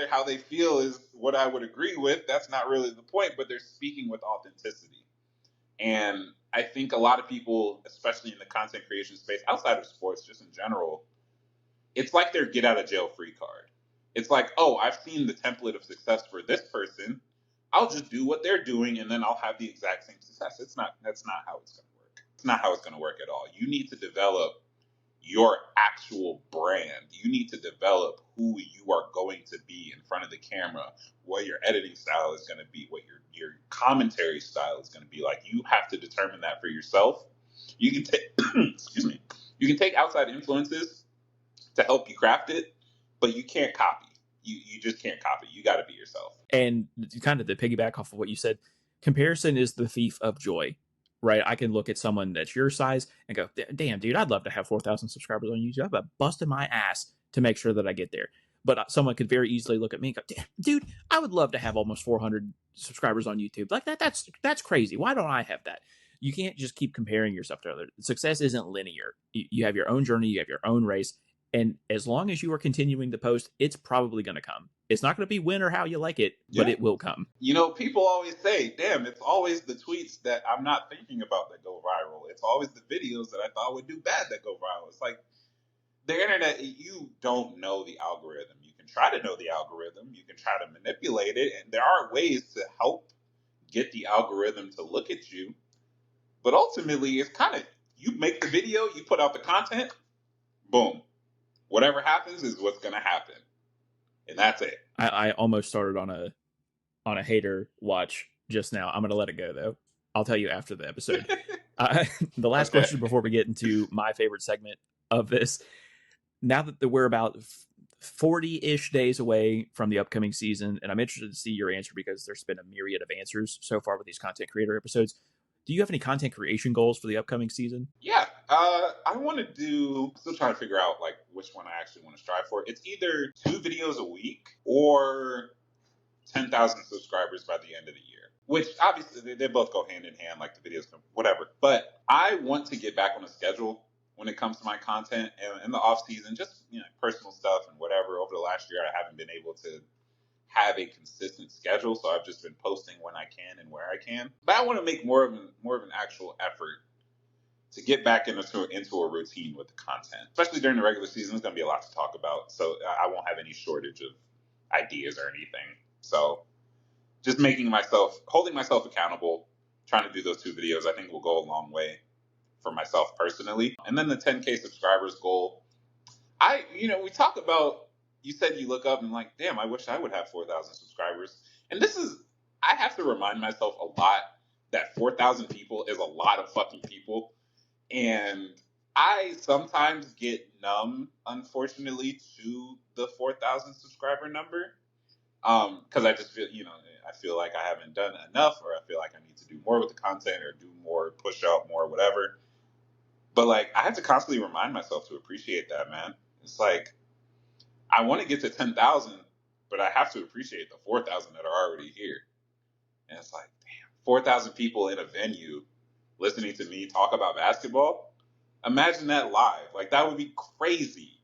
how they feel is what I would agree with, that's not really the point, but they're speaking with authenticity. And I think a lot of people, especially in the content creation space, outside of sports, just in general, it's like their get out of jail free card. It's like, oh, I've seen the template of success for this person. I'll just do what they're doing, and then I'll have the exact same success. It's not. That's not how it's going to work. It's not how it's going to work at all. You need to develop your actual brand. You need to develop who you are going to be in front of the camera, what your editing style is going to be, what your commentary style is going to be like. You have to determine that for yourself. You can take excuse me. You can take outside influences to help you craft it, but you can't copy. You just can't copy. You got to be yourself. And kind of to piggyback off of what you said, comparison is the thief of joy, right? I can look at someone that's your size and go, damn, dude, I'd love to have 4,000 subscribers on YouTube. I've busted my ass to make sure that I get there. But someone could very easily look at me and go, dude, I would love to have almost 400 subscribers on YouTube. Like that's crazy. Why don't I have that? You can't just keep comparing yourself to others. Success isn't linear. You have your own journey, you have your own race. And as long as you are continuing to post, it's probably going to come. It's not going to be when or how you like it, but it will come. You know, people always say, damn, it's always the tweets that I'm not thinking about that go viral. It's always the videos that I thought would do bad that go viral. It's like the internet, you don't know the algorithm. You can try to know the algorithm. You can try to manipulate it. And there are ways to help get the algorithm to look at you. But ultimately, it's kind of, you make the video, you put out the content, boom. Whatever happens is what's going to happen. And that's it. I almost started on a hater watch just now. I'm going to let it go, though. I'll tell you after the episode. The last question before we get into my favorite segment of this. Now that we're about 40-ish days away from the upcoming season, and I'm interested to see your answer because there's been a myriad of answers so far with these content creator episodes. Do you have any content creation goals for the upcoming season? Yeah, I want to do. Still trying to figure out like which one I actually want to strive for. It's either 2 videos a week or 10,000 subscribers by the end of the year. Which obviously they both go hand in hand, like the videos, whatever. But I want to get back on a schedule when it comes to my content and in the off season, just personal stuff and whatever. Over the last year, I haven't been able to have a consistent schedule, so I've just been posting when I can and where I can. But I want to make more of an actual effort to get back into a routine with the content, especially during the regular season. There's going to be a lot to talk about, so I won't have any shortage of ideas or anything. So just holding myself accountable, trying to do those 2 videos, I think will go a long way for myself personally. And then the 10K subscribers goal, we talk about, you said you look up and like, damn, I wish I would have 4,000 subscribers. And I have to remind myself a lot that 4,000 people is a lot of fucking people. And I sometimes get numb, unfortunately, to the 4,000 subscriber number. Because I just feel, I feel like I haven't done enough, or I feel like I need to do more with the content or do more, push out more, whatever. But like, I have to constantly remind myself to appreciate that, man. It's like, I want to get to 10,000, but I have to appreciate the 4,000 that are already here. And it's like, damn, 4,000 people in a venue listening to me talk about basketball. Imagine that live. Like, that would be crazy.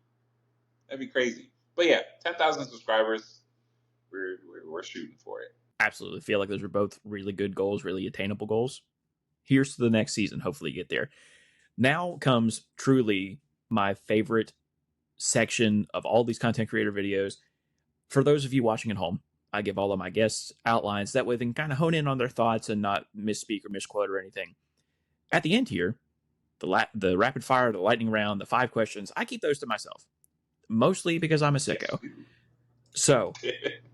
That'd be crazy. But yeah, 10,000 subscribers, we're shooting for it. Absolutely. Feel like those are both really good goals, really attainable goals. Here's to the next season. Hopefully you get there. Now comes truly my favorite section of all these content creator videos. For those of you watching at home, I give all of my guests outlines. That way they can kind of hone in on their thoughts and not misspeak or misquote or anything. At the end here, the rapid fire, the lightning round, the 5 questions, I keep those to myself. Mostly because I'm a sicko. So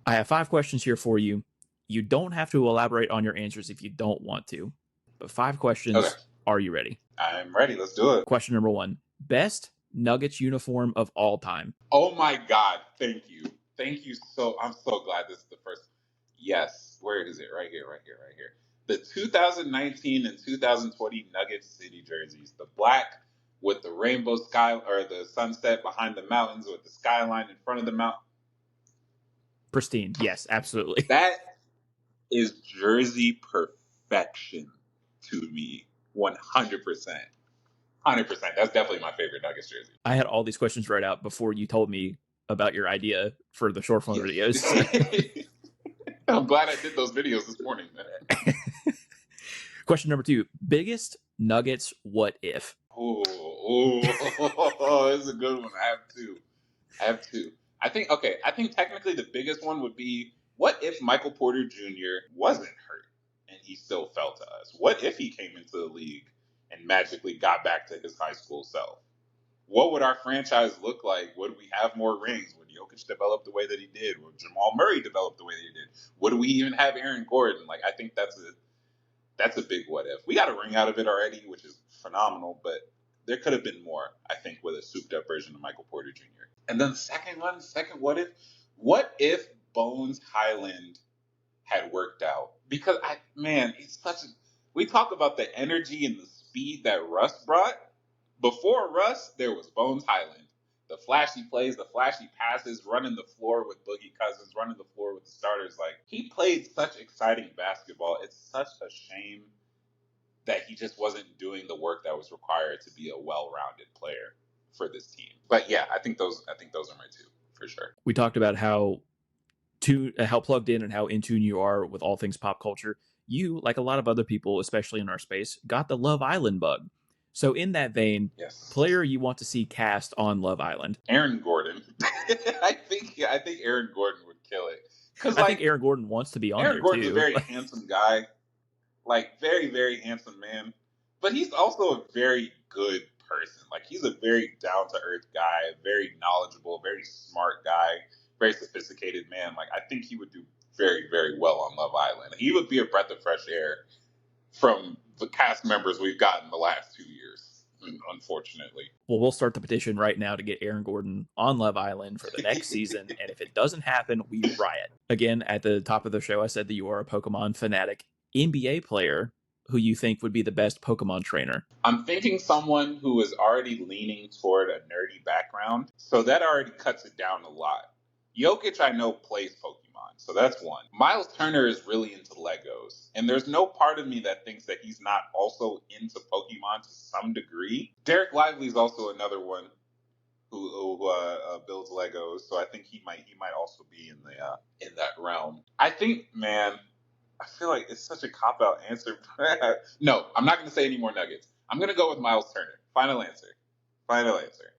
I have 5 questions here for you. You don't have to elaborate on your answers if you don't want to. But 5 questions. Okay. Are you ready? I'm ready. Let's do it. Question number 1. Best Nuggets uniform of all time. Oh my God. Thank you. Thank you. I'm so glad this is the first. Yes. Where is it? Right here. The 2019 and 2020 Nuggets City jerseys. The black with the rainbow sky, or the sunset behind the mountains with the skyline in front of the mountain. Pristine. Yes, absolutely. That is jersey perfection to me. 100%. 100%. That's definitely my favorite Nuggets jersey. I had all these questions right out before you told me about your idea for the short form videos. I'm glad I did those videos this morning, man. Question number 2. Biggest Nuggets what if? Oh, this is a good one. I have two. I think technically the biggest one would be, what if Michael Porter Jr. wasn't hurt and he still fell to us? What if he came into the league and magically got back to his high school self? What would our franchise look like? Would we have more rings? Would Jokic develop the way that he did? Would Jamal Murray develop the way that he did? Would we even have Aaron Gordon? Like, I think that's a big what if. We got a ring out of it already, which is phenomenal, but there could have been more, I think, with a souped up version of Michael Porter Jr. And then the second what if Bones Highland had worked out? Because it's such a, we talk about the energy and the speed that Russ brought. Before Russ, there was Bones Highland. The flashy plays, the flashy passes, running the floor with Boogie Cousins, running the floor with the starters. Like, he played such exciting basketball. It's such a shame that he just wasn't doing the work that was required to be a well-rounded player for this team. But yeah, I think those are my two for sure. We talked about how plugged in and how in tune you are with all things pop culture. You, like a lot of other people, especially in our space, got the Love Island bug. So in that vein, Yes. player you want to see cast on Love Island? Aaron Gordon. I think Aaron Gordon would kill it. I think Aaron Gordon wants to be on Aaron there Gordon's too. a very handsome guy, like very, very handsome man. But he's also a very good person. Like, he's a very down to earth guy, very knowledgeable, very smart guy, very sophisticated man. Like, I think he would do very, very well on Love Island. He would be a breath of fresh air from the cast members we've gotten the last 2 years, unfortunately. Well, we'll start the petition right now to get Aaron Gordon on Love Island for the next season. And if it doesn't happen, we riot. Again, at the top of the show, I said that you are a Pokemon fanatic. NBA player who you think would be the best Pokemon trainer? I'm thinking someone who is already leaning toward a nerdy background, so that already cuts it down a lot. Jokic, I know, plays Pokemon, so that's one. Miles Turner is really into Legos, and there's no part of me that thinks that he's not also into Pokemon to some degree. Derek Lively is also another one who builds Legos, so I think he might also be in that realm. I think, man, I feel like it's such a cop out answer. No, I'm not going to say any more Nuggets. I'm going to go with Miles Turner. Final answer.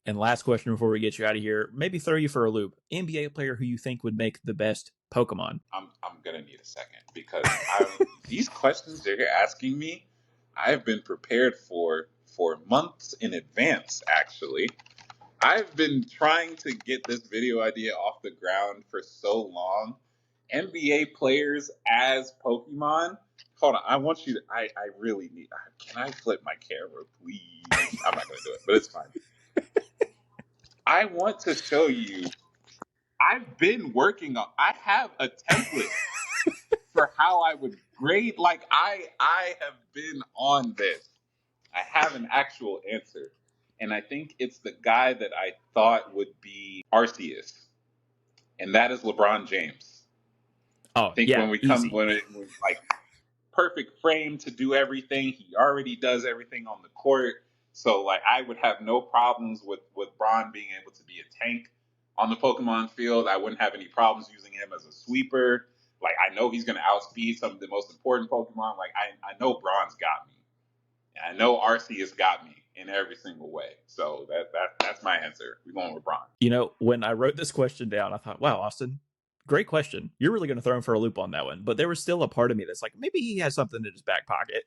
And last question before we get you out of here, maybe throw you for a loop. NBA player who you think would make the best Pokemon? I'm going to need a second because these questions that you're asking me, I've been prepared for months in advance, actually. I've been trying to get this video idea off the ground for so long. NBA players as Pokemon. Hold on, I want you to. I really need. Can I flip my camera, please? I'm not going to do it, but it's fine. I want to show you. I've been working on. I have a template for how I would grade. Like, I have been on this. I have an actual answer, and I think it's the guy that I thought would be Arceus, and that is LeBron James. Oh, I think yeah, when we come when like perfect frame to do everything, he already does everything on the court. So, like, I would have no problems with Braun being able to be a tank on the Pokemon field. I wouldn't have any problems using him as a sweeper. Like, I know he's going to outspeed some of the most important Pokemon. Like, I know Braun's got me. And I know Arceus got me in every single way. So that's my answer. We're going with Braun. You know, when I wrote this question down, I thought, wow, Austin, great question. You're really going to throw him for a loop on that one. But there was still a part of me that's like, maybe he has something in his back pocket.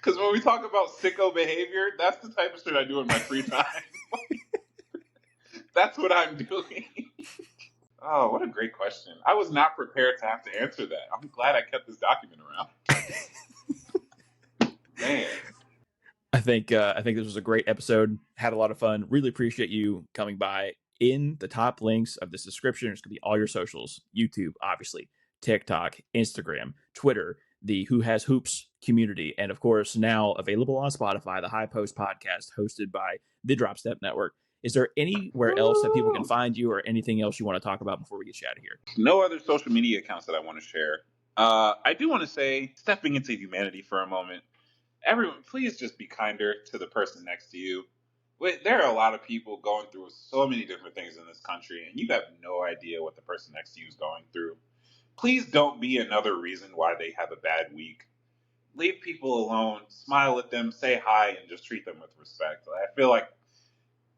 Because when we talk about sicko behavior, that's the type of shit I do in my free time. That's what I'm doing. Oh, what a great question. I was not prepared to have to answer that. I'm glad I kept this document around. Man. I think this was a great episode. Had a lot of fun. Really appreciate you coming by. In the top links of this description, there's going to be all your socials. YouTube, obviously. TikTok, Instagram, Twitter, the Who Has Hoops community, and of course, now available on Spotify, the High Post podcast hosted by the Drop Step Network. Is there anywhere else that people can find you or anything else you want to talk about before we get you out of here? No other social media accounts that I want to share. I do want to say, stepping into humanity for a moment, everyone, please just be kinder to the person next to you. There are a lot of people going through so many different things in this country, and you have no idea what the person next to you is going through. Please don't be another reason why they have a bad week. Leave people alone, smile at them, say hi, and just treat them with respect. I feel like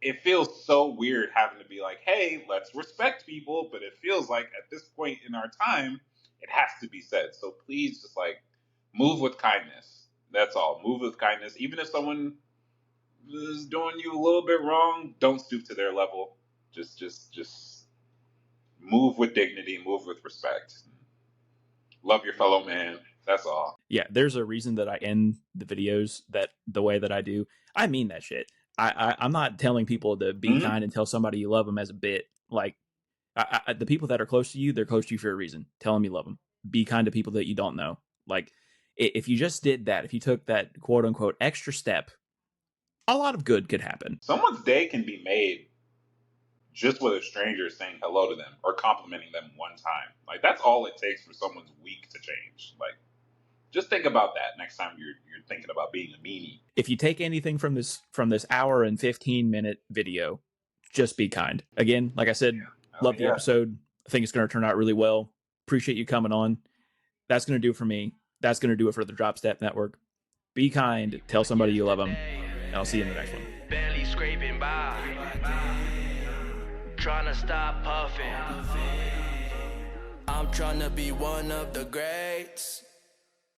it feels so weird having to be like, hey, let's respect people, but it feels like at this point in our time, it has to be said. So please just like move with kindness. That's all. Move with kindness. Even if someone is doing you a little bit wrong, don't stoop to their level. Just move with dignity, move with respect. Love your fellow man. That's all. Yeah, there's a reason that I end the videos that the way that I do. I mean that shit. I'm not telling people to be Mm-hmm. kind and tell somebody you love them as a bit. Like the people that are close to you, they're close to you for a reason. Tell them you love them. Be kind to people that you don't know. Like if you just did that, if you took that quote unquote extra step, a lot of good could happen. Someone's day can be made just with a stranger saying hello to them or complimenting them one time. Like that's all it takes for someone's week to change. Like just think about that next time you're thinking about being a meanie. If you take anything from this hour and 15-minute video, just be kind. Again, like I said, love the episode. I think it's going to turn out really well. Appreciate you coming on. That's going to do it for me. That's going to do it for the Drop Step Network. Be kind. Tell somebody you love them. And I'll see you in the next one. Barely scraping by. Trying to stop puffing. I'm trying to be one of the greats.